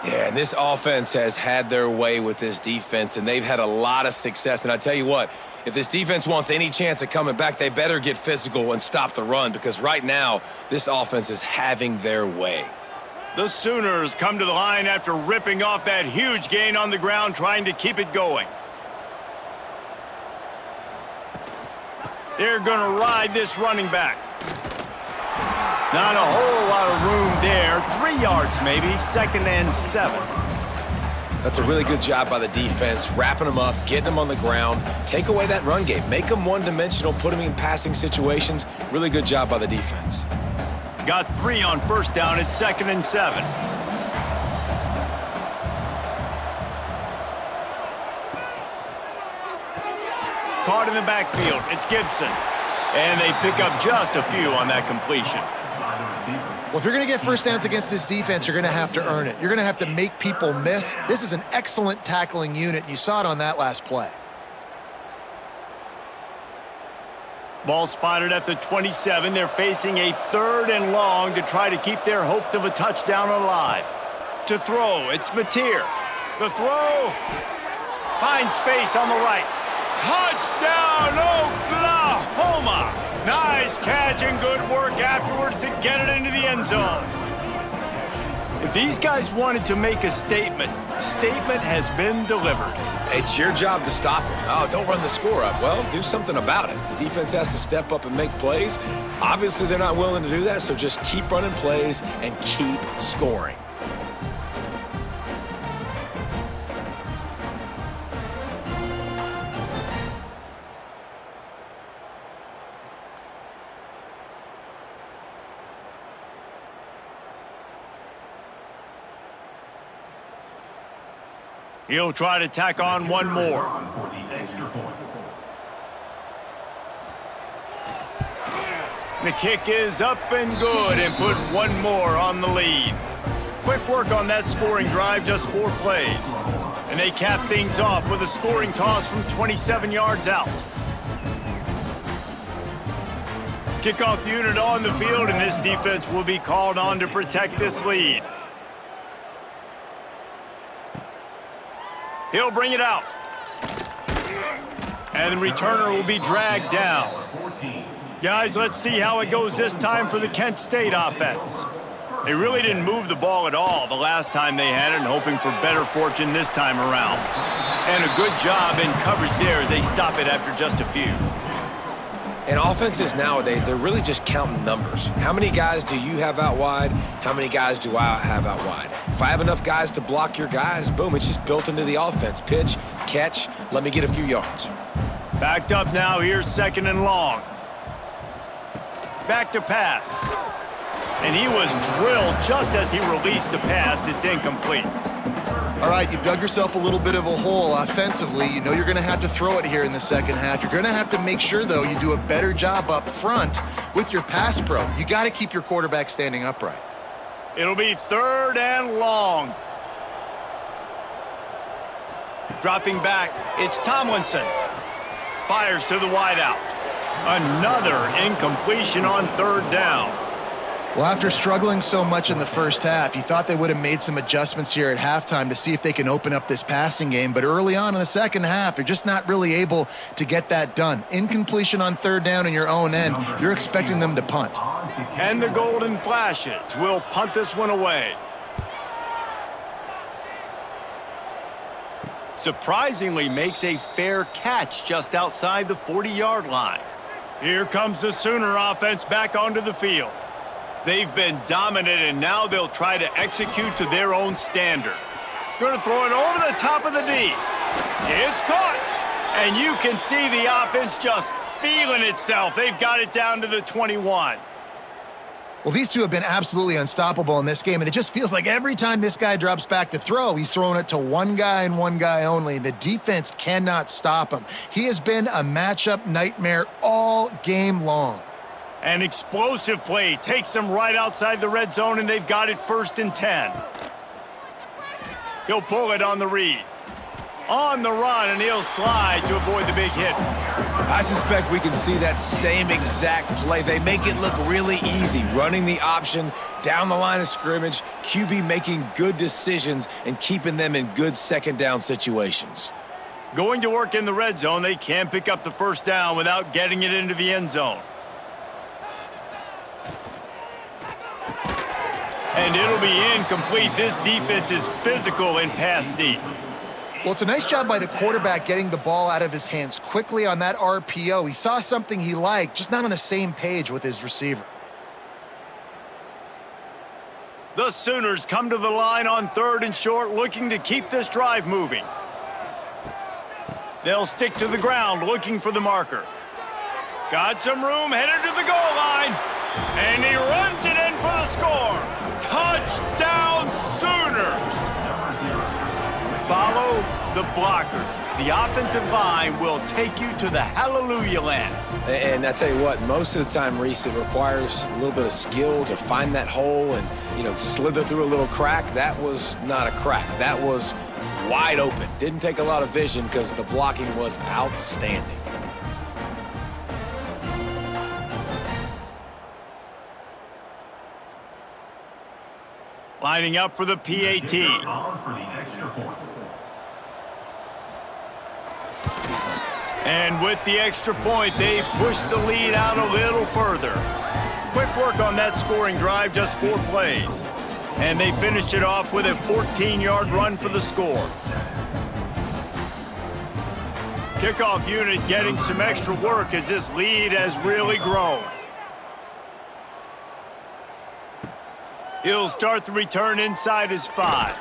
Yeah, and this offense has had their way with this defense, and they've had a lot of success. And I tell you what, if this defense wants any chance of coming back, they better get physical and stop the run, because right now, this offense is having their way. The Sooners come to the line after ripping off that huge gain on the ground, trying to keep it going. They're going to ride this running back. Not a whole lot of room there. 3 yards maybe, 2nd and 7. That's a really good job by the defense, wrapping them up, getting them on the ground. Take away that run game. Make them one-dimensional, put them in passing situations. Really good job by the defense. Got 3 on 1st down. It's 2nd and 7. Caught in the backfield. It's Gibson. And they pick up just a few on that completion. Well, if you're going to get first downs against this defense, you're going to have to earn it. You're going to have to make people miss. This is an excellent tackling unit. You saw it on that last play. Ball spotted at the 27. They're facing a 3rd and long to try to keep their hopes of a touchdown alive. To throw, it's Mateer. The throw. Finds space on the right. Touchdown, Oklahoma! Nice catch and good work afterwards to get it into the end zone. If these guys wanted to make a statement, statement has been delivered. It's your job to stop them. Oh, don't run the score up. Well, do something about it. The defense has to step up and make plays. Obviously, they're not willing to do that, so just keep running plays and keep scoring. He'll try to tack on one more. For the extra point. The kick is up and good and put one more on the lead. Quick work on that scoring drive, just 4 plays. And they cap things off with a scoring toss from 27 yards out. Kickoff unit on the field, and this defense will be called on to protect this lead. He'll bring it out. And the returner will be dragged down. Guys, let's see how it goes this time for the Kent State offense. They really didn't move the ball at all the last time they had it, and hoping for better fortune this time around. And a good job in coverage there as they stop it after just a few. And offenses nowadays, they're really just counting numbers. How many guys do you have out wide? How many guys do I have out wide? If I have enough guys to block your guys, boom, it's just built into the offense. Pitch, catch, let me get a few yards. Backed up now, here's 2nd and long. Back to pass. And he was drilled just as he released the pass. It's incomplete. All right, you've dug yourself a little bit of a hole offensively. You know you're going to have to throw it here in the second half. You're going to have to make sure, though, you do a better job up front with your pass pro. You got to keep your quarterback standing upright. It'll be 3rd and long. Dropping back, it's Tomlinson. Fires to the wideout. Another incompletion on 3rd down. Well, after struggling so much in the first half, you thought they would have made some adjustments here at halftime to see if they can open up this passing game. But early on in the second half, they're just not really able to get that done. Incompletion on 3rd down in your own end, you're expecting them to punt. And the Golden Flashes will punt this one away. Surprisingly makes a fair catch just outside the 40-yard line. Here comes the Sooner offense back onto the field. They've been dominant, and now they'll try to execute to their own standard. Going to throw it over the top of the D. It's caught. And you can see the offense just feeling itself. They've got it down to the 21. Well, these two have been absolutely unstoppable in this game, and it just feels like every time this guy drops back to throw, he's throwing it to one guy and one guy only. The defense cannot stop him. He has been a matchup nightmare all game long. An explosive play takes them right outside the red zone, and they've got it 1st and 10. He'll pull it on the read. On the run, and he'll slide to avoid the big hit. I suspect we can see that same exact play. They make it look really easy, running the option down the line of scrimmage, QB making good decisions and keeping them in good 2nd down situations. Going to work in the red zone, they can't pick up the 1st down without getting it into the end zone. And it'll be incomplete. This defense is physical in pass deep. Well, it's a nice job by the quarterback getting the ball out of his hands quickly on that RPO. He saw something he liked, just not on the same page with his receiver. The Sooners come to the line on 3rd and short, looking to keep this drive moving. They'll stick to the ground, looking for the marker. Got some room, headed to the goal line. And he runs it in for the score. Touchdown, Sooners! Follow the blockers. The offensive line will take you to the hallelujah land. And I tell you what, most of the time, Reese, it requires a little bit of skill to find that hole and, slither through a little crack. That was not a crack. That was wide open. Didn't take a lot of vision because the blocking was outstanding. Lining up for the PAT. And with the extra point, they push the lead out a little further. Quick work on that scoring drive, just 4 plays. And they finished it off with a 14-yard run for the score. Kickoff unit getting some extra work as this lead has really grown. He'll start the return inside his 5.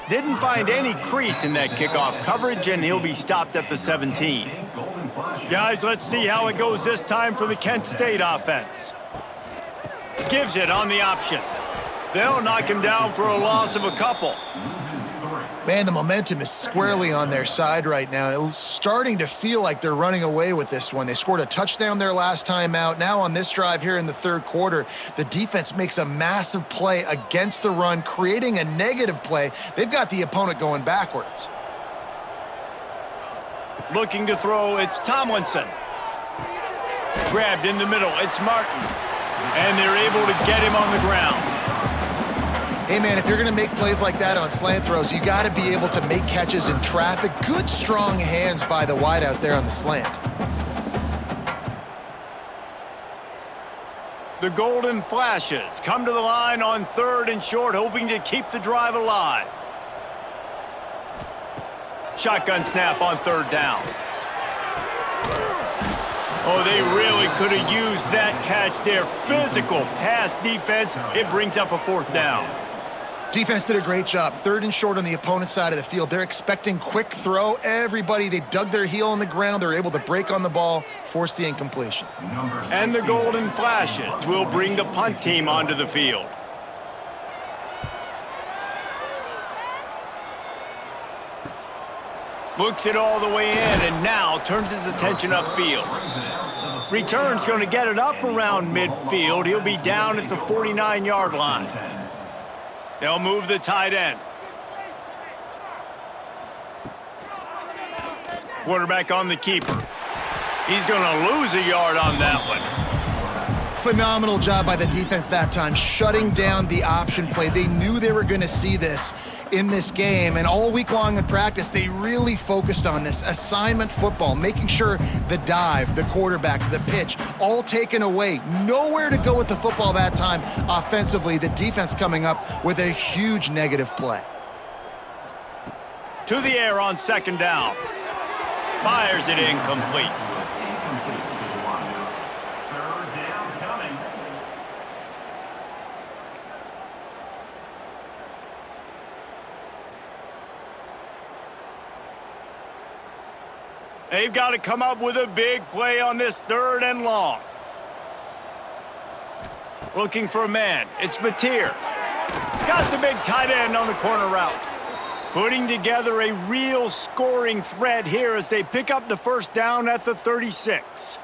Didn't find any crease in that kickoff coverage, and he'll be stopped at the 17. Guys, let's see how it goes this time for the Kent State offense. Gives it on the option. They'll knock him down for a loss of a couple. Man, the momentum is squarely on their side right now. It's starting to feel like they're running away with this one. They scored a touchdown their last time out. Now on this drive here in the 3rd quarter, the defense makes a massive play against the run, creating a negative play. They've got the opponent going backwards. Looking to throw, it's Tomlinson. Grabbed in the middle, it's Martin. And they're able to get him on the ground. Hey, man, if you're going to make plays like that on slant throws, you got to be able to make catches in traffic. Good, strong hands by the wide out there on the slant. The Golden Flashes come to the line on 3rd and short, hoping to keep the drive alive. Shotgun snap on 3rd down. Oh, they really could have used that catch there. Physical pass defense. It brings up a 4th down. Defense did a great job. 3rd and short on the opponent's side of the field. They're expecting quick throw. Everybody, they dug their heel on the ground. They're able to break on the ball, force the incompletion. And the Golden Flashes will bring the punt team onto the field. Looks it all the way in and now turns his attention upfield. Return's going to get it up around midfield. He'll be down at the 49-yard line. They'll move the tight end. Quarterback on the keeper. He's going to lose a yard on that one. Phenomenal job by the defense that time, shutting down the option play. They knew they were going to see this in this game, and all week long in practice, they really focused on this assignment football, making sure the dive, the quarterback, the pitch, all taken away. Nowhere to go with the football that time offensively. The defense coming up with a huge negative play. To the air on 2nd down. Fires it incomplete. They've got to come up with a big play on this 3rd and long. Looking for a man. It's Mateer. Got the big tight end on the corner route. Putting together a real scoring threat here as they pick up the 1st down at the 36.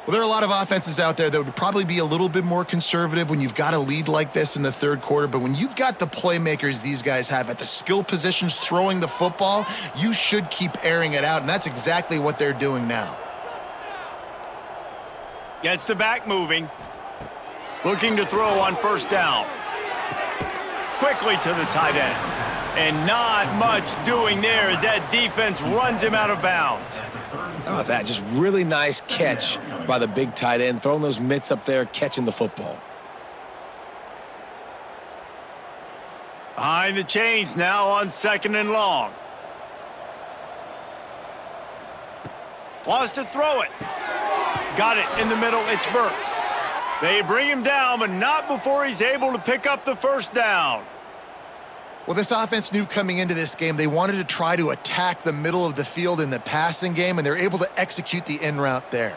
Well, there are a lot of offenses out there that would probably be a little bit more conservative when you've got a lead like this in the 3rd quarter, but when you've got the playmakers these guys have at the skill positions throwing the football, you should keep airing it out, and that's exactly what they're doing now. Gets the back moving. Looking to throw on 1st down. Quickly to the tight end. And not much doing there as that defense runs him out of bounds. How about that? Just really nice catch by the big tight end, throwing those mitts up there, catching the football. Behind the chains now on 2nd and long. Wants to throw it. Got it in the middle. It's Burks. They bring him down, but not before he's able to pick up the first down. Well, this offense knew coming into this game they wanted to try to attack the middle of the field in the passing game, and they're able to execute the in route there.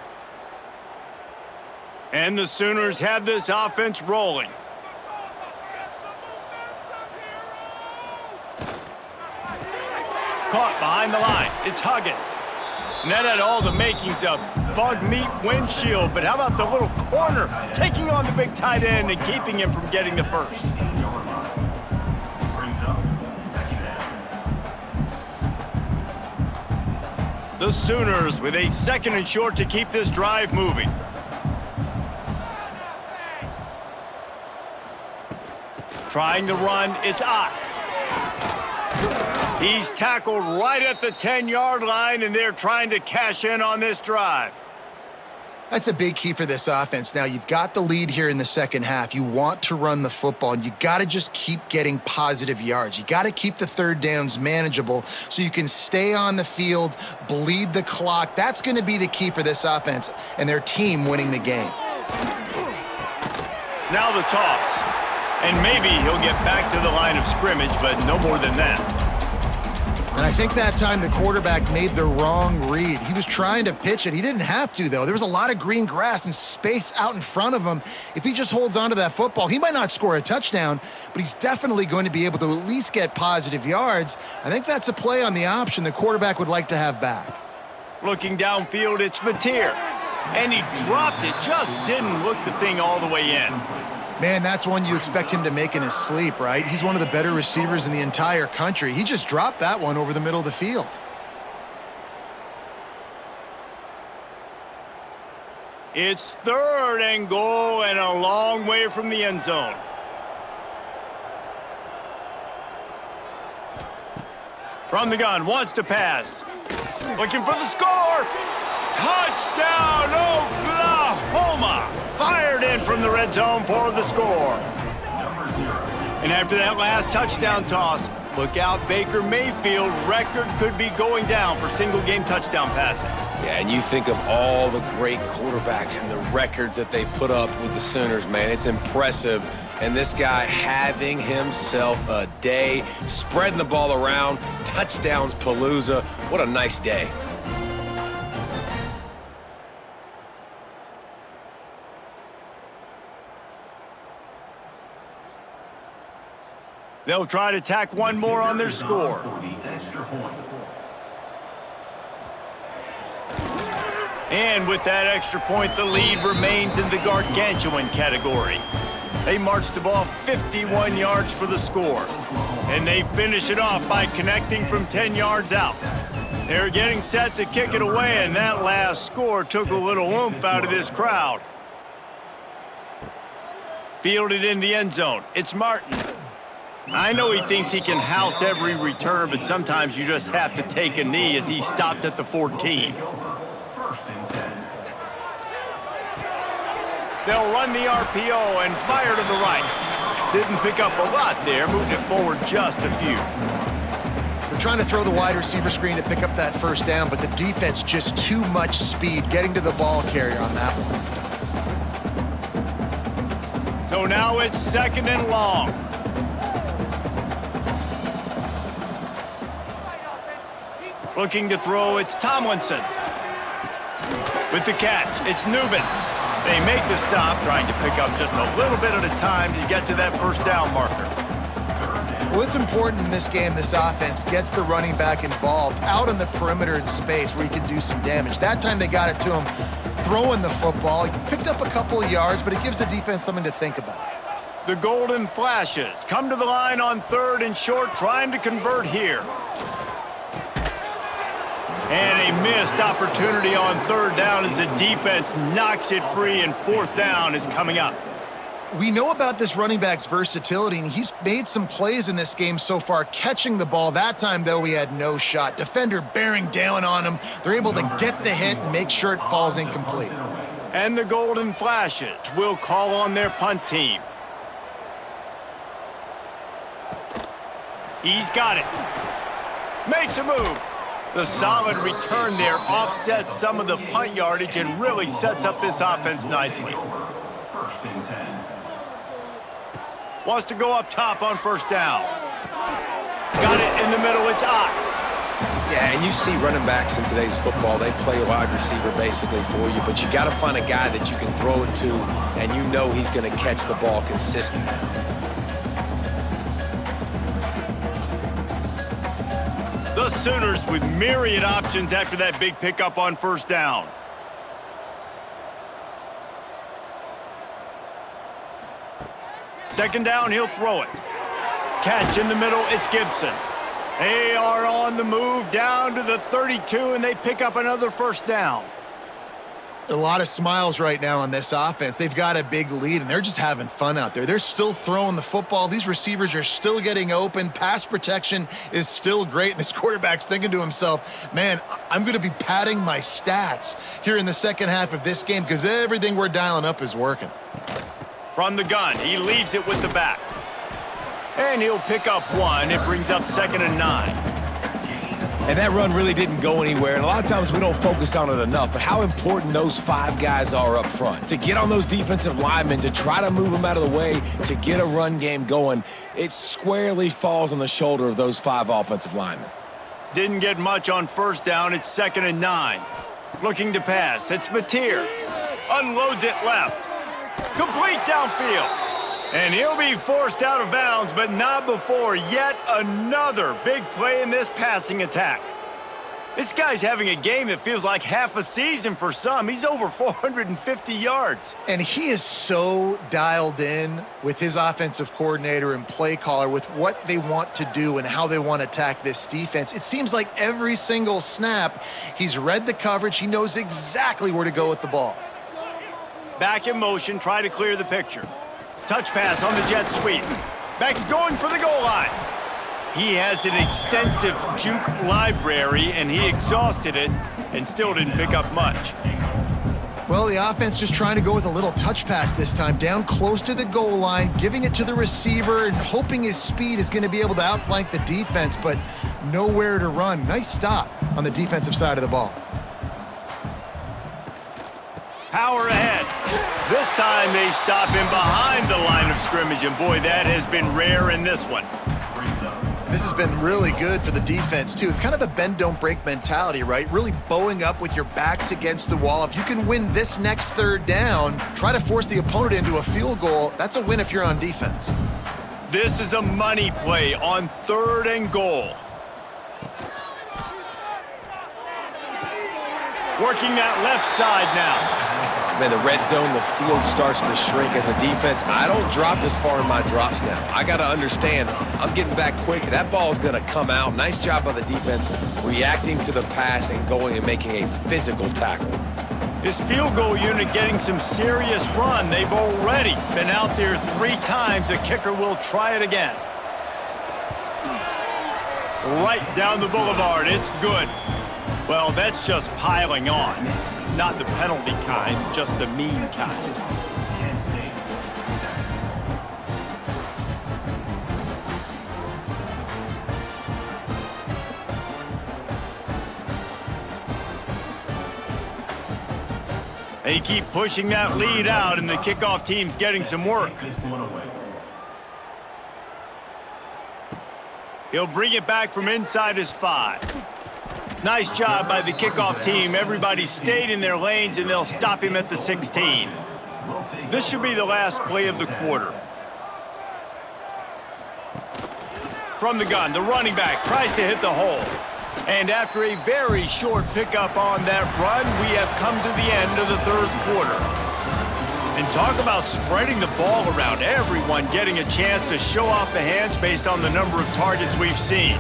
And the Sooners have this offense rolling. Caught behind the line. It's Huggins. And that had all the makings of bug meat windshield, but how about the little corner taking on the big tight end and keeping him from getting the first? Brings up second down. The Sooners with a 2nd and short to keep this drive moving. Trying to run, it's Ott. He's tackled right at the 10-yard line, and they're trying to cash in on this drive. That's a big key for this offense. Now, you've got the lead here in the second half. You want to run the football, and you got to just keep getting positive yards. You got to keep the third downs manageable so you can stay on the field, bleed the clock. That's going to be the key for this offense and their team winning the game. Now the toss. And maybe he'll get back to the line of scrimmage, but no more than that. And I think that time the quarterback made the wrong read. He was trying to pitch it. He didn't have to, though. There was a lot of green grass and space out in front of him. If he just holds on to that football, he might not score a touchdown, but he's definitely going to be able to at least get positive yards. I think that's a play on the option the quarterback would like to have back. Looking downfield, it's Mateer. And he dropped it, just didn't look the thing all the way in. Man, that's one you expect him to make in his sleep, right? He's one of the better receivers in the entire country. He just dropped that one over the middle of the field. It's 3rd and goal and a long way from the end zone. From the gun, wants to pass. Looking for the score. Touchdown, Oklahoma! Fired in from the red zone for the score. And after that last touchdown toss, look out, Baker Mayfield record could be going down for single-game touchdown passes. Yeah, and you think of all the great quarterbacks and the records that they put up with the Sooners, man. It's impressive. And this guy having himself a day, spreading the ball around, touchdowns palooza. What a nice day. They'll try to tack one more on their score. And with that extra point, the lead remains in the gargantuan category. They march the ball 51 yards for the score. And they finish it off by connecting from 10 yards out. They're getting set to kick it away, and that last score took a little oomph out of this crowd. Fielded in the end zone. It's Martin. I know he thinks he can house every return, but sometimes you just have to take a knee as he stopped at the 14. They'll run the RPO and fire to the right. Didn't pick up a lot there, moved it forward just a few. They're trying to throw the wide receiver screen to pick up that first down, but the defense just too much speed getting to the ball carrier on that one. So now it's 2nd and long. Looking to throw, it's Tomlinson. With the catch, it's Newman. They make the stop, trying to pick up just a little bit at a time to get to that first down marker. Well, it's important in this game this offense gets the running back involved out on the perimeter in space where he can do some damage. That time they got it to him throwing the football. He picked up a couple of yards, but it gives the defense something to think about. The Golden Flashes come to the line on 3rd and short, trying to convert here. And a missed opportunity on 3rd down as the defense knocks it free, and 4th down is coming up. We know about this running back's versatility, and he's made some plays in this game so far, catching the ball. That time, though, he had no shot. Defender bearing down on him. They're able to get the hit and make sure it falls incomplete. And the Golden Flashes will call on their punt team. He's got it. Makes a move. The solid return there offsets some of the punt yardage and really sets up this offense nicely. first and 10. Wants to go up top on first down. Got it in the middle. It's Ott. Yeah, and you see running backs in today's football, they play wide receiver basically for you, but you got to find a guy that you can throw it to, and you know he's going to catch the ball consistently. The Sooners with myriad options after that big pickup on first down. Second down, he'll throw it. Catch in the middle, it's Gibson. They are on the move down to the 32, and they pick up another first down. A lot of smiles right now on this offense. They've got a big lead, and they're just having fun out there. They're still throwing the football. These receivers are still getting open. Pass protection is still great. And this quarterback's thinking to himself, man, I'm going to be padding my stats here in the second half of this game because everything we're dialing up is working. From the gun, he leaves it with the back. And he'll pick up one. It brings up 2nd and 9. And that run really didn't go anywhere, and a lot of times we don't focus on it enough, but how important those 5 guys are up front. To get on those defensive linemen, to try to move them out of the way, to get a run game going, it squarely falls on the shoulder of those 5 offensive linemen. Didn't get much on first down. It's 2nd and 9. Looking to pass. It's Mateer. Unloads it left. Complete downfield. And he'll be forced out of bounds, but not before yet another big play in this passing attack. This guy's having a game that feels like half a season for some. He's over 450 yards. And he is so dialed in with his offensive coordinator and play caller with what they want to do and how they want to attack this defense. It seems like every single snap, he's read the coverage. He knows exactly where to go with the ball. Back in motion, try to clear the picture. Touch pass on the jet sweep. Back's going for the goal line. He has an extensive juke library, and he exhausted it and still didn't pick up much. Well, the offense just trying to go with a little touch pass this time, down close to the goal line, giving it to the receiver and hoping his speed is going to be able to outflank the defense, but nowhere to run. Nice stop on the defensive side of the ball. Power ahead. This time they stop him behind the line of scrimmage, and boy, that has been rare in this one. This has been really good for the defense, too. It's kind of a bend-don't-break mentality, right? Really bowing up with your backs against the wall. If you can win this next third down, try to force the opponent into a field goal. That's a win if you're on defense. This is a money play on 3rd and goal. Working that left side now. Man, the red zone, the field starts to shrink as a defense. I don't drop as far in my drops now. I got to understand, I'm getting back quick. That ball is going to come out. Nice job by the defense reacting to the pass and going and making a physical tackle. This field goal unit getting some serious run. They've already been out there 3 times. The kicker will try it again. Right down the boulevard. It's good. Well, that's just piling on. Not the penalty kind, just the mean kind. They keep pushing that lead out, and the kickoff team's getting some work. He'll bring it back from inside his 5. Nice job by the kickoff team. Everybody stayed in their lanes, and they'll stop him at the 16. This should be the last play of the quarter. From the gun, the running back tries to hit the hole. And after a very short pickup on that run, we have come to the end of the 3rd quarter. And talk about spreading the ball around. Everyone getting a chance to show off the hands based on the number of targets we've seen.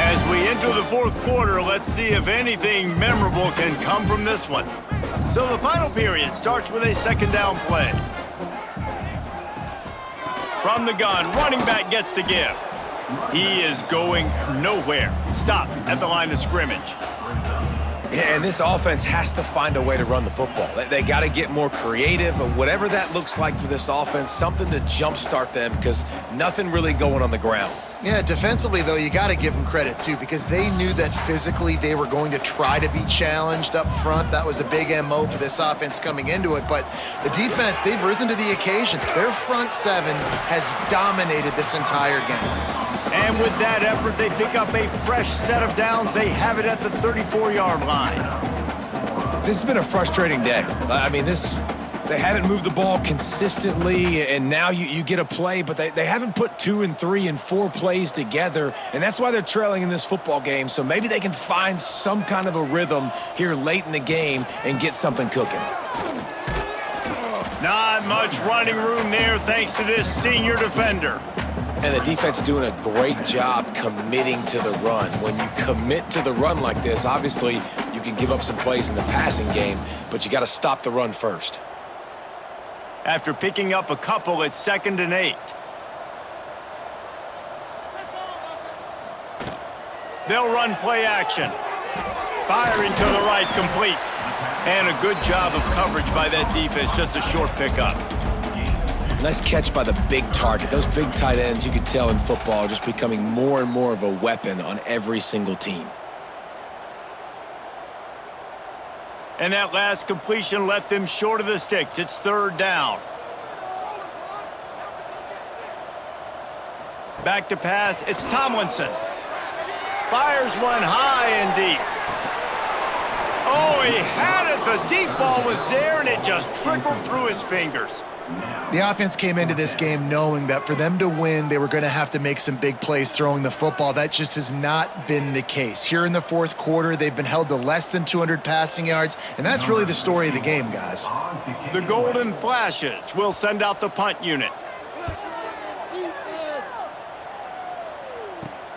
As we enter the 4th quarter, let's see if anything memorable can come from this one. So the final period starts with a 2nd down play. From the gun, running back gets to give. He is going nowhere. Stop at the line of scrimmage. And this offense has to find a way to run the football. They got to get more creative, or whatever that looks like for this offense, something to jumpstart them, because nothing really going on the ground. Yeah, defensively, though, you got to give them credit, too, because they knew that physically they were going to try to be challenged up front. That was a big MO for this offense coming into it. But the defense, they've risen to the occasion. Their front seven has dominated this entire game. And with that effort, they pick up a fresh set of downs. They have it at the 34-yard line. This has been a frustrating day. I mean, they haven't moved the ball consistently, and now you get a play, but they haven't put 2 and 3 and 4 plays together, and that's why they're trailing in this football game. So maybe they can find some kind of a rhythm here late in the game and get something cooking. Not much running room there thanks to this senior defender. And the defense doing a great job committing to the run. When you commit to the run like this, obviously you can give up some plays in the passing game, but you got to stop the run first. After picking up a couple, it's 2nd and 8. They'll run play action. Firing to the right, complete. And a good job of coverage by that defense, just a short pickup. Nice catch by the big target. Those big tight ends, you could tell in football, are just becoming more and more of a weapon on every single team. And that last completion left them short of the sticks. It's 3rd down. Back to pass. It's Tomlinson. Fires one high and deep. Oh, he had it. The deep ball was there, and it just trickled through his fingers. The offense came into this game knowing that for them to win, they were going to have to make some big plays throwing the football. That just has not been the case. Here in the 4th quarter, they've been held to less than 200 passing yards, and that's really the story of the game, guys. The Golden Flashes will send out the punt unit.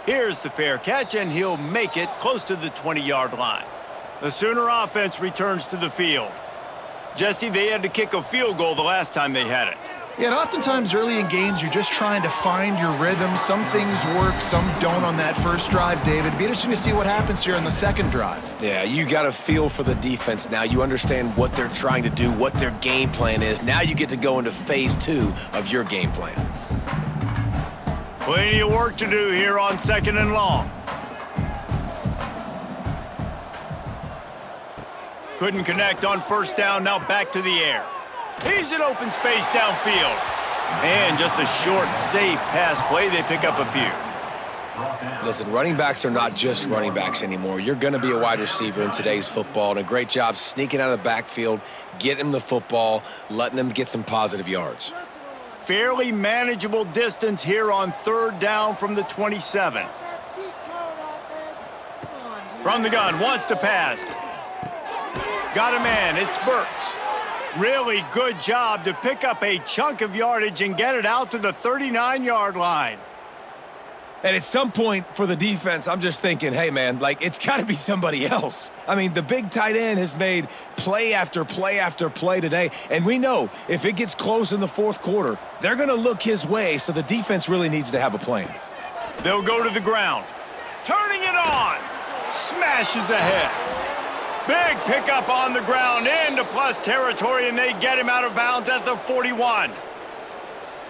Here's the fair catch, and he'll make it close to the 20-yard line. The Sooner offense returns to the field. Jesse, they had to kick a field goal the last time they had it. Yeah, and oftentimes early in games, you're just trying to find your rhythm. Some things work, some don't on that first drive, David. It'd be interesting to see what happens here on the 2nd drive. Yeah, you got a feel for the defense now. You understand what they're trying to do, what their game plan is. Now you get to go into phase 2 of your game plan. Plenty of work to do here on 2nd and long. Couldn't connect on 1st down, now back to the air. He's in open space downfield. And just a short, safe pass play, they pick up a few. Listen, running backs are not just running backs anymore. You're going to be a wide receiver in today's football, and a great job sneaking out of the backfield, getting them the football, letting them get some positive yards. Fairly manageable distance here on 3rd down from the 27. From the gun, wants to pass. Got a man, it's Burks. Really good job to pick up a chunk of yardage and get it out to the 39-yard line. And at some point for the defense, I'm just thinking, hey, man, like, it's got to be somebody else. I mean, the big tight end has made play after play after play today, and we know if it gets close in the 4th quarter, they're going to look his way, so the defense really needs to have a plan. They'll go to the ground. Turning it on. Smashes ahead. Big pickup on the ground into plus territory, and they get him out of bounds at the 41.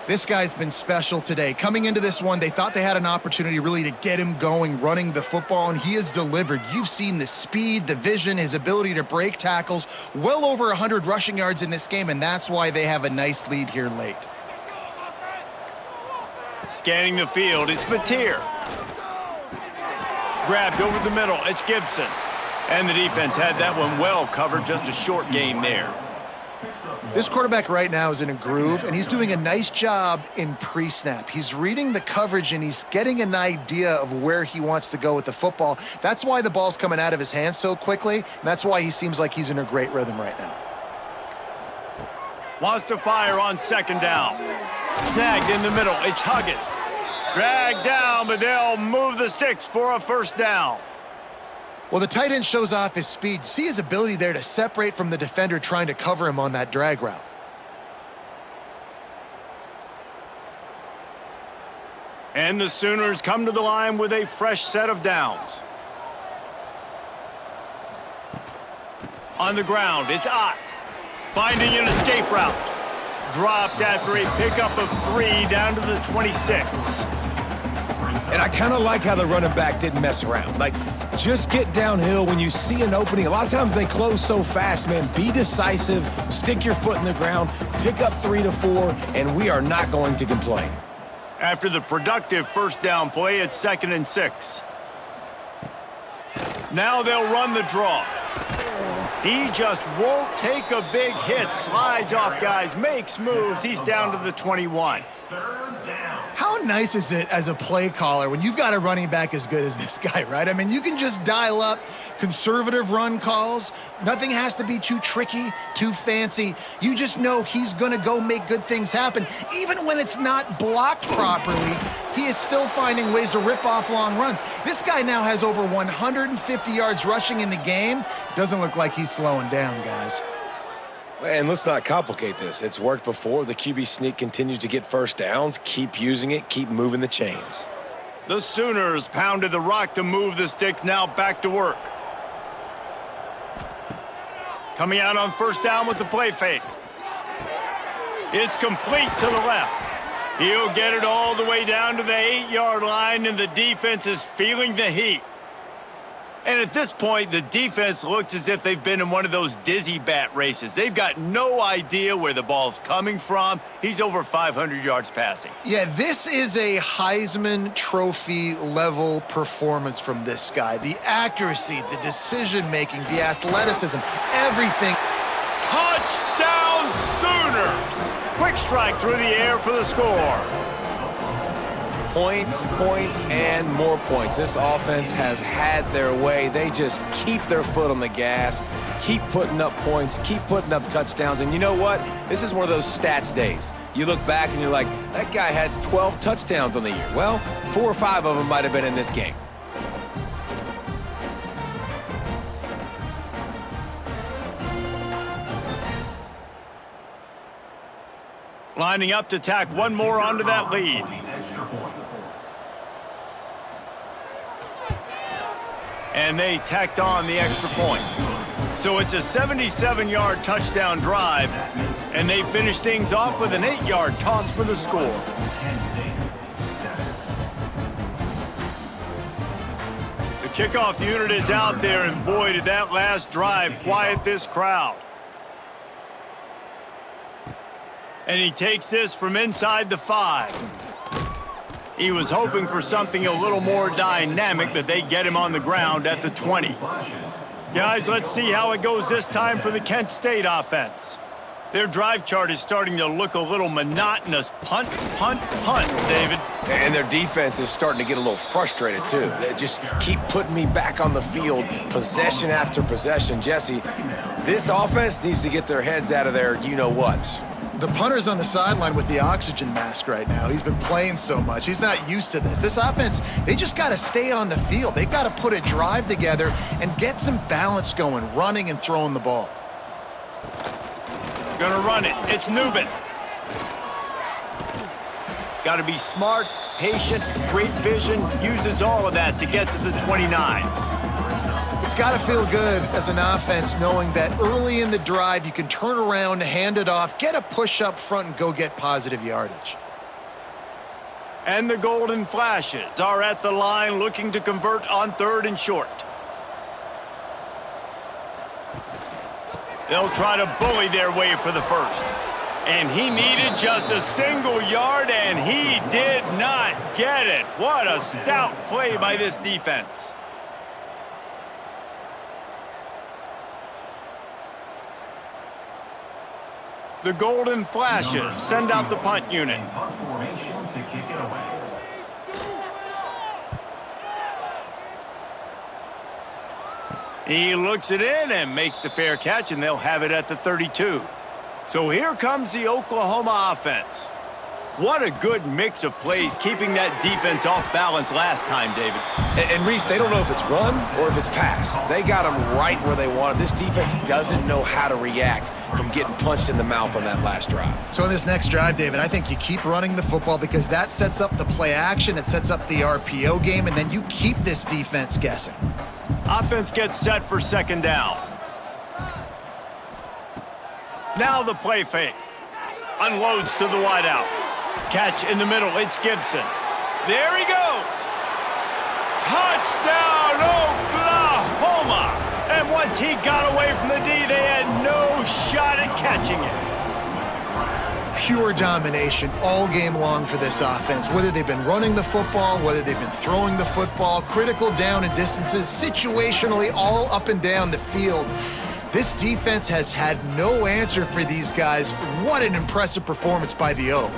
This guy's been special today. Coming into this one, they thought they had an opportunity really to get him going, running the football, and he has delivered. You've seen the speed, the vision, his ability to break tackles, well over 100 rushing yards in this game, and that's why they have a nice lead here late. Scanning the field, it's Mateer. Grabbed over the middle, it's Gibson. And the defense had that one well covered, just a short game there. This quarterback right now is in a groove, and he's doing a nice job in pre-snap. He's reading the coverage, and he's getting an idea of where he wants to go with the football. That's why the ball's coming out of his hands so quickly, and that's why he seems like he's in a great rhythm right now. Wants to fire on 2nd down. Snagged in the middle, it's Huggins. Dragged down, but they'll move the sticks for a 1st down. Well, the tight end shows off his speed. See his ability there to separate from the defender trying to cover him on that drag route. And the Sooners come to the line with a fresh set of downs. On the ground, it's Ott. Finding an escape route. Dropped after a pickup of 3 down to the 26. And I kind of like how the running back didn't mess around. Like, just get downhill when you see an opening. A lot of times they close so fast, man. Be decisive, stick your foot in the ground, pick up 3 to 4, and we are not going to complain. After the productive first down play, it's 2nd and 6. Now they'll run the draw. He just won't take a big hit. Slides off guys, makes moves. He's down to the 21. How nice is it as a play caller when you've got a running back as good as this guy, right? I mean, you can just dial up conservative run calls. Nothing has to be too tricky, too fancy. You just know he's going to go make good things happen. Even when it's not blocked properly, he is still finding ways to rip off long runs. This guy now has over 150 yards rushing in the game. Doesn't look like he's slowing down, guys. And let's not complicate this. It's worked before. The QB sneak continues to get first downs. Keep using it. Keep moving the chains. The Sooners pounded the rock to move the sticks. Now back to work. Coming out on first down with the play fake. It's complete to the left. He'll get it all the way down to the 8-yard line, and the defense is feeling the heat. And at this point, the defense looks as if they've been in one of those dizzy bat races. They've got no idea where the ball's coming from. He's over 500 yards passing. Yeah, this is a Heisman Trophy level performance from this guy. The accuracy, the decision-making, the athleticism, everything. Touchdown Sooners! Quick strike through the air for the score. Points, points, and more points. This offense has had their way. They just keep their foot on the gas, keep putting up points, keep putting up touchdowns. And you know what? This is one of those stats days. You look back and you're like, that guy had 12 touchdowns on the year. Well, 4 or 5 of them might have been in this game. Lining up to tack one more onto that lead. And they tacked on the extra point. So it's a 77-yard touchdown drive, and they finish things off with an 8-yard toss for the score. The kickoff unit is out there, and boy, did that last drive quiet this crowd. And he takes this from inside the 5. He was hoping for something a little more dynamic, but they get him on the ground at the 20. Guys, let's see how it goes this time for the Kent State offense. Their drive chart is starting to look a little monotonous. Punt, punt, punt, David. And their defense is starting to get a little frustrated, too. They just keep putting me back on the field, possession after possession. Jesse, this offense needs to get their heads out of their you-know-whats. The punter's on the sideline with the oxygen mask right now. He's been playing so much. He's not used to this. This offense, they just got to stay on the field. They've got to put a drive together and get some balance going, running and throwing the ball. Gonna run it. It's Newman. Got to be smart, patient, great vision. Uses all of that to get to the 29. It's got to feel good as an offense knowing that early in the drive you can turn around, hand it off, get a push up front, and go get positive yardage. And the Golden Flashes are at the line looking to convert on 3rd and short. They'll try to bully their way for the first. And he needed just a single yard, and he did not get it. What a stout play by this defense. The Golden Flashes send out the punt unit. He looks it in and makes the fair catch, and they'll have it at the 32. So here comes the Oklahoma offense. What a good mix of plays, keeping that defense off balance last time, David. And Reese, they don't know if it's run or if it's pass. They got them right where they want them. This defense doesn't know how to react from getting punched in the mouth on that last drive. So in this next drive, David, I think you keep running the football because that sets up the play action, it sets up the RPO game, and then you keep this defense guessing. Offense gets set for 2nd down. Now the play fake. Unloads to the wideout. Catch in the middle. It's Gibson. There he goes. Touchdown, Oklahoma. And once he got away from the D, they had no shot at catching it. Pure domination all game long for this offense. Whether they've been running the football, whether they've been throwing the football, critical down and distances, situationally all up and down the field. This defense has had no answer for these guys. What an impressive performance by the O.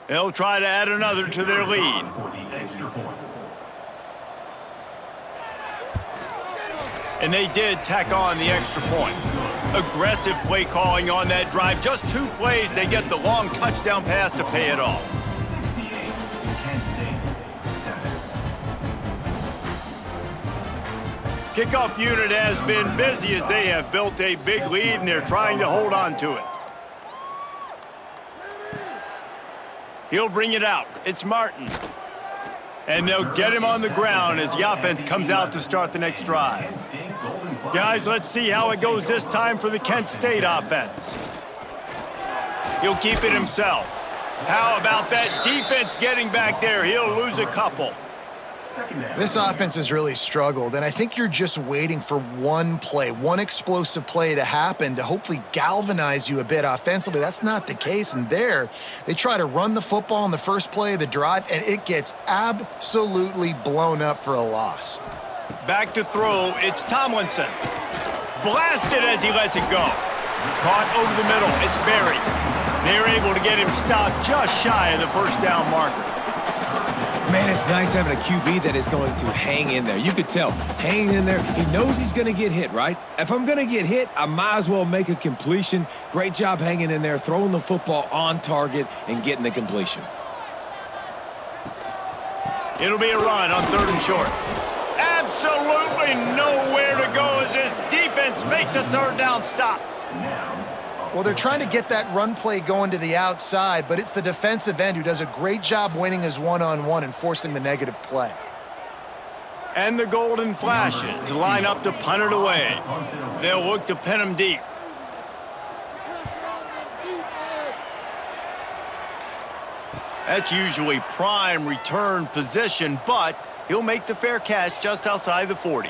They'll try to add another to their lead. And they did tack on the extra point. Aggressive play calling on that drive. Just 2 plays, they get the long touchdown pass to pay it off. Kickoff unit has been busy as they have built a big lead and they're trying to hold on to it. He'll bring it out. It's Martin. And they'll get him on the ground as the offense comes out to start the next drive. Guys, let's see how it goes this time for the Kent State offense. He'll keep it himself. How about that defense getting back there? He'll lose a couple. This offense has really struggled, and I think you're just waiting for one play, one explosive play to happen to hopefully galvanize you a bit offensively. That's not the case, and there, they try to run the football in the first play of the drive, and it gets absolutely blown up for a loss. Back to throw, it's Tomlinson. Blasted as he lets it go. Caught over the middle, it's Barry. They're able to get him stopped just shy of the first down marker. Man, it's nice having a QB that is going to hang in there. You could tell, hanging in there, he knows he's going to get hit, right? If I'm going to get hit, I might as well make a completion. Great job hanging in there, throwing the football on target and getting the completion. It'll be a run on 3rd and short. Absolutely nowhere to go as this defense makes a 3rd down stop. Well, they're trying to get that run play going to the outside, but it's the defensive end who does a great job winning his one-on-one and forcing the negative play. And the Golden Flashes line up to punt it away. They'll look to pin him deep. That's usually prime return position, but he'll make the fair catch just outside the 40.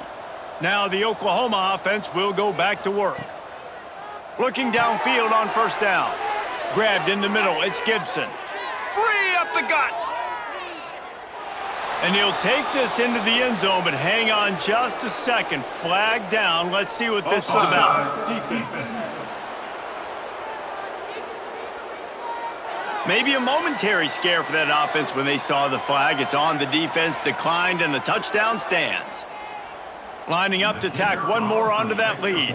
Now the Oklahoma offense will go back to work. Looking downfield on 1st down. Grabbed in the middle, it's Gibson. Free up the gut. And he'll take this into the end zone, but hang on just a second. Flag down. Let's see what this is about. Maybe a momentary scare for that offense when they saw the flag. It's on, the defense declined, and the touchdown stands. Lining up to tack one more onto that lead.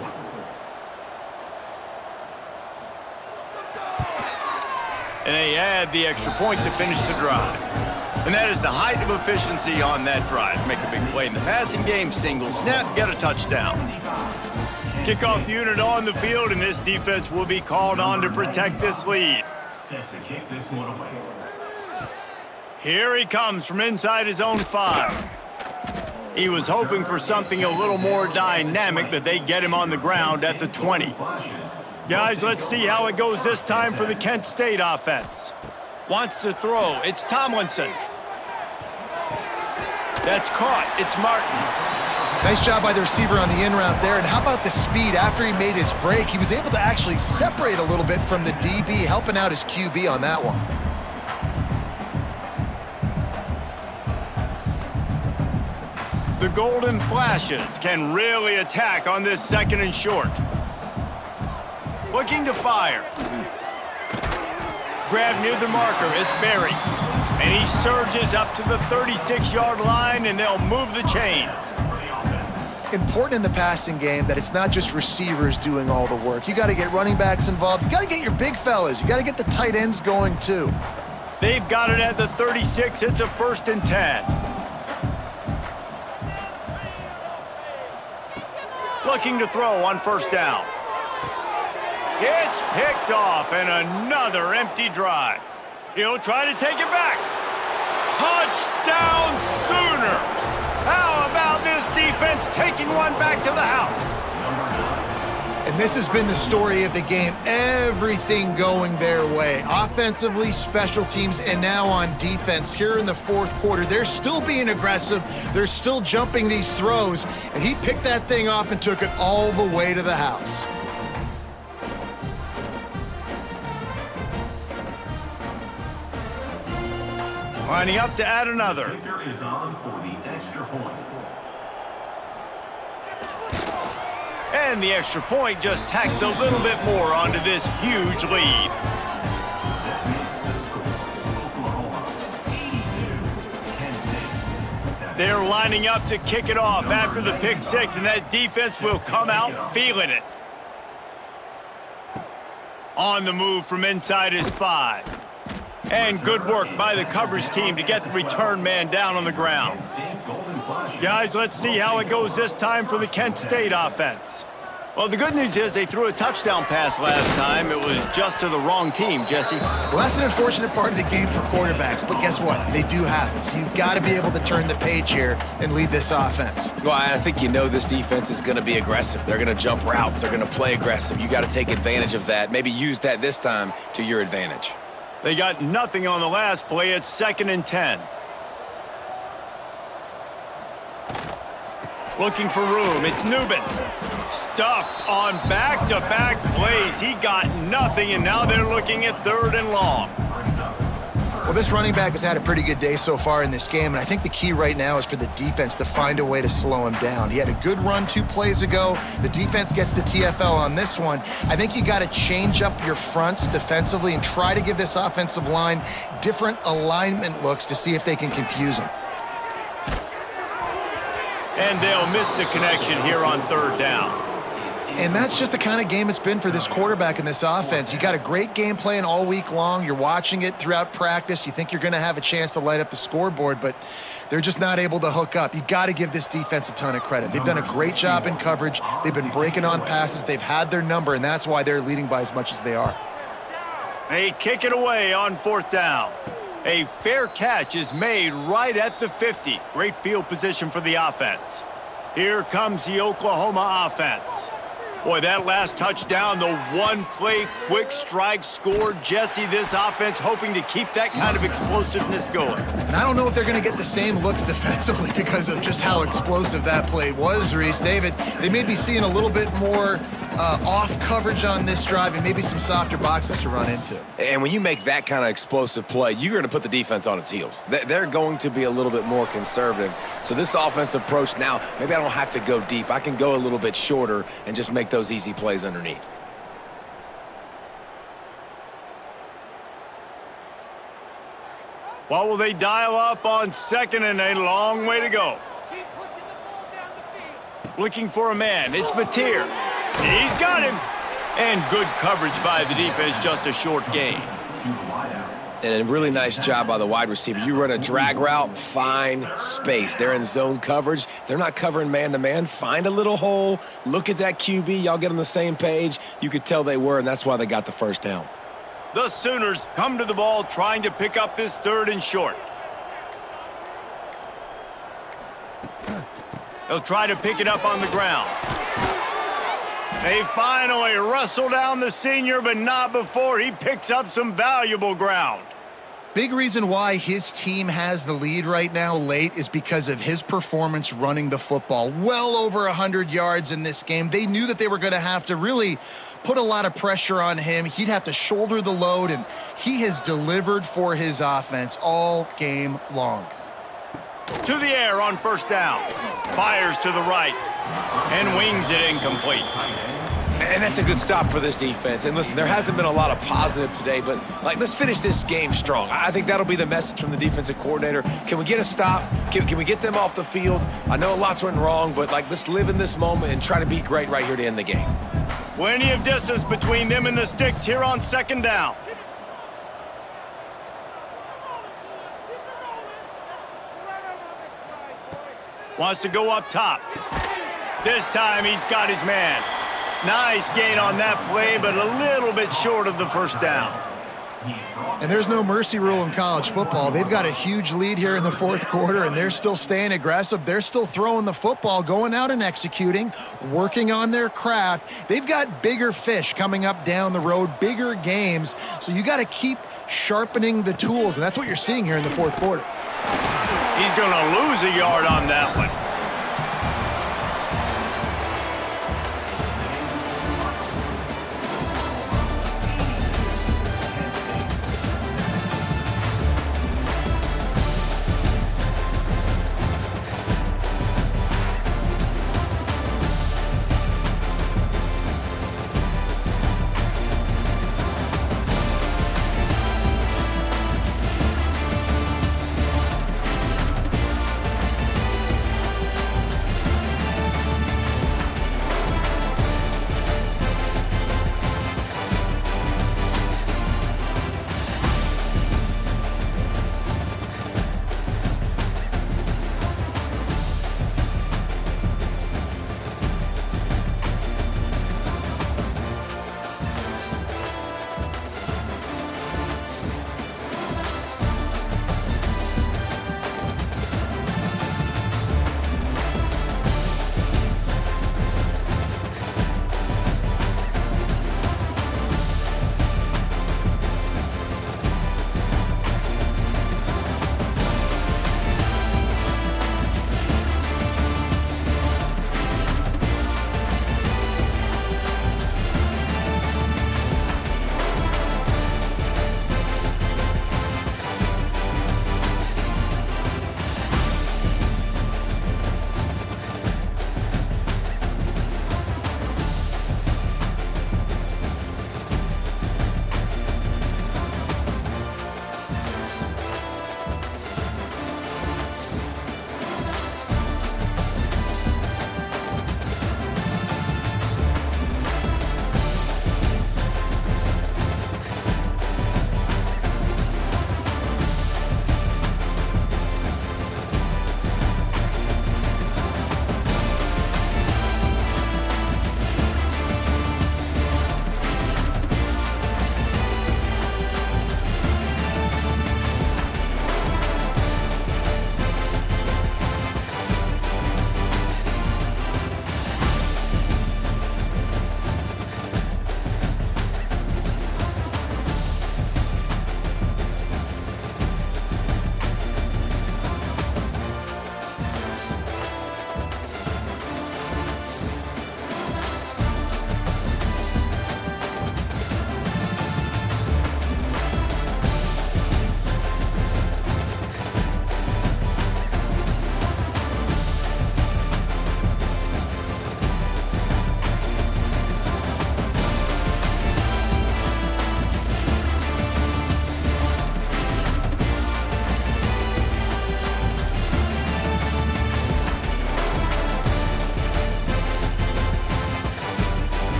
And they add the extra point to finish the drive. And that is the height of efficiency on that drive. Make a big play in the passing game, single snap, get a touchdown. Kickoff unit on the field, and this defense will be called on to protect this lead. Set to kick this one away. Here he comes from inside his own 5. He was hoping for something a little more dynamic, but they get him on the ground at the 20. Guys, let's see how it goes this time for the Kent State offense. Wants to throw. It's Tomlinson. That's caught. It's Martin. Nice job by the receiver on the in route there. And how about the speed? After he made his break, he was able to actually separate a little bit from the DB, helping out his QB on that one. The Golden Flashes can really attack on this 2nd and short. Looking to fire. Grab near the marker, it's Barry. And he surges up to the 36-yard line, and they'll move the chains. Important in the passing game that it's not just receivers doing all the work. You got to get running backs involved. You got to get your big fellas. You got to get the tight ends going, too. They've got it at the 36. It's a 1st and 10. Looking to throw on first down. It's picked off, and another empty drive. He'll try to take it back. Touchdown Sooners! How about this defense taking one back to the house? And this has been the story of the game. Everything going their way. Offensively, special teams, and now on defense here in the fourth quarter. They're still being aggressive. They're still jumping these throws. And he picked that thing off and took it all the way to the house. Lining up to add another. Kicker is on for the extra point. And the extra point just tacks a little bit more onto this huge lead. That makes the score Oklahoma 82, Kansas 7. They're lining up to kick it off after the pick six, and that defense will come out feeling it. On the move from inside is 5. And good work by the coverage team to get the return man down on the ground. Guys, let's see how it goes this time for the Kent State offense. Well, the good news is they threw a touchdown pass last time. It was just to the wrong team, Jesse. Well, that's an unfortunate part of the game for quarterbacks, but guess what? They do happen. So you've got to be able to turn the page here and lead this offense. Well, I think you know this defense is going to be aggressive. They're going to jump routes. They're going to play aggressive. You got to take advantage of that. Maybe use that this time to your advantage. They got nothing on the last play. It's 2nd and 10. Looking for room. It's Newman. Stuffed on back-to-back plays. He got nothing, and now they're looking at 3rd and long. Well, this running back has had a pretty good day so far in this game, and I think the key right now is for the defense to find a way to slow him down. He had a good run 2 plays ago. The defense gets the TFL on this one. I think you got to change up your fronts defensively and try to give this offensive line different alignment looks to see if they can confuse him. And they'll miss the connection here on 3rd down. And that's just the kind of game it's been for this quarterback in this offense. You got a great game plan all week long. You're watching it throughout practice. You think you're going to have a chance to light up the scoreboard, but they're just not able to hook up. You got to give this defense a ton of credit. They've done a great job in coverage. They've been breaking on passes. They've had their number, and that's why they're leading by as much as they are. They kick it away on 4th down. A fair catch is made right at the 50. Great field position for the offense. Here comes the Oklahoma offense. Boy, that last touchdown, the one-play quick strike scored. Jesse, this offense hoping to keep that kind of explosiveness going. And I don't know if they're going to get the same looks defensively because of just how explosive that play was, Reese. David, they may be seeing a little bit more off coverage on this drive and maybe some softer boxes to run into. And when you make that kind of explosive play, you're going to put the defense on its heels. They're going to be a little bit more conservative. So this offensive approach now, maybe I don't have to go deep. I can go a little bit shorter and just make those easy plays underneath. What will they dial up on 2nd and a long way to go? Looking for a man. It's Mateer. He's got him. And good coverage by the defense, just a short gain. And a really nice job by the wide receiver. You run a drag route, find space. They're in zone coverage. They're not covering man-to-man. Find a little hole. Look at that QB. Y'all get on the same page. You could tell they were, and that's why they got the first down. The Sooners come to the ball trying to pick up this 3rd and short. They'll try to pick it up on the ground. They finally wrestle down the senior, but not before he picks up some valuable ground. Big reason why his team has the lead right now late is because of his performance running the football. Well over 100 yards in this game. They knew that they were going to have to really put a lot of pressure on him. He'd have to shoulder the load, and he has delivered for his offense all game long. To the air on 1st down. Fires to the right and wings it incomplete. And that's a good stop for this defense. And listen, there hasn't been a lot of positive today, but let's finish this game strong. I think that'll be the message from the defensive coordinator. Can we get a stop? Can we get them off the field? I know lots went wrong, but let's live in this moment and try to be great right here to end the game. Plenty of distance between them and the sticks here on 2nd down. Wants to go up top. This time he's got his man. Nice gain on that play, but a little bit short of the first down. And there's no mercy rule in college football. They've got a huge lead here in the fourth quarter, and they're still staying aggressive. They're still throwing the football, going out and executing, working on their craft. They've got bigger fish coming up down the road, bigger games. So you got to keep sharpening the tools, and that's what you're seeing here in the fourth quarter. He's going to lose a yard on that one.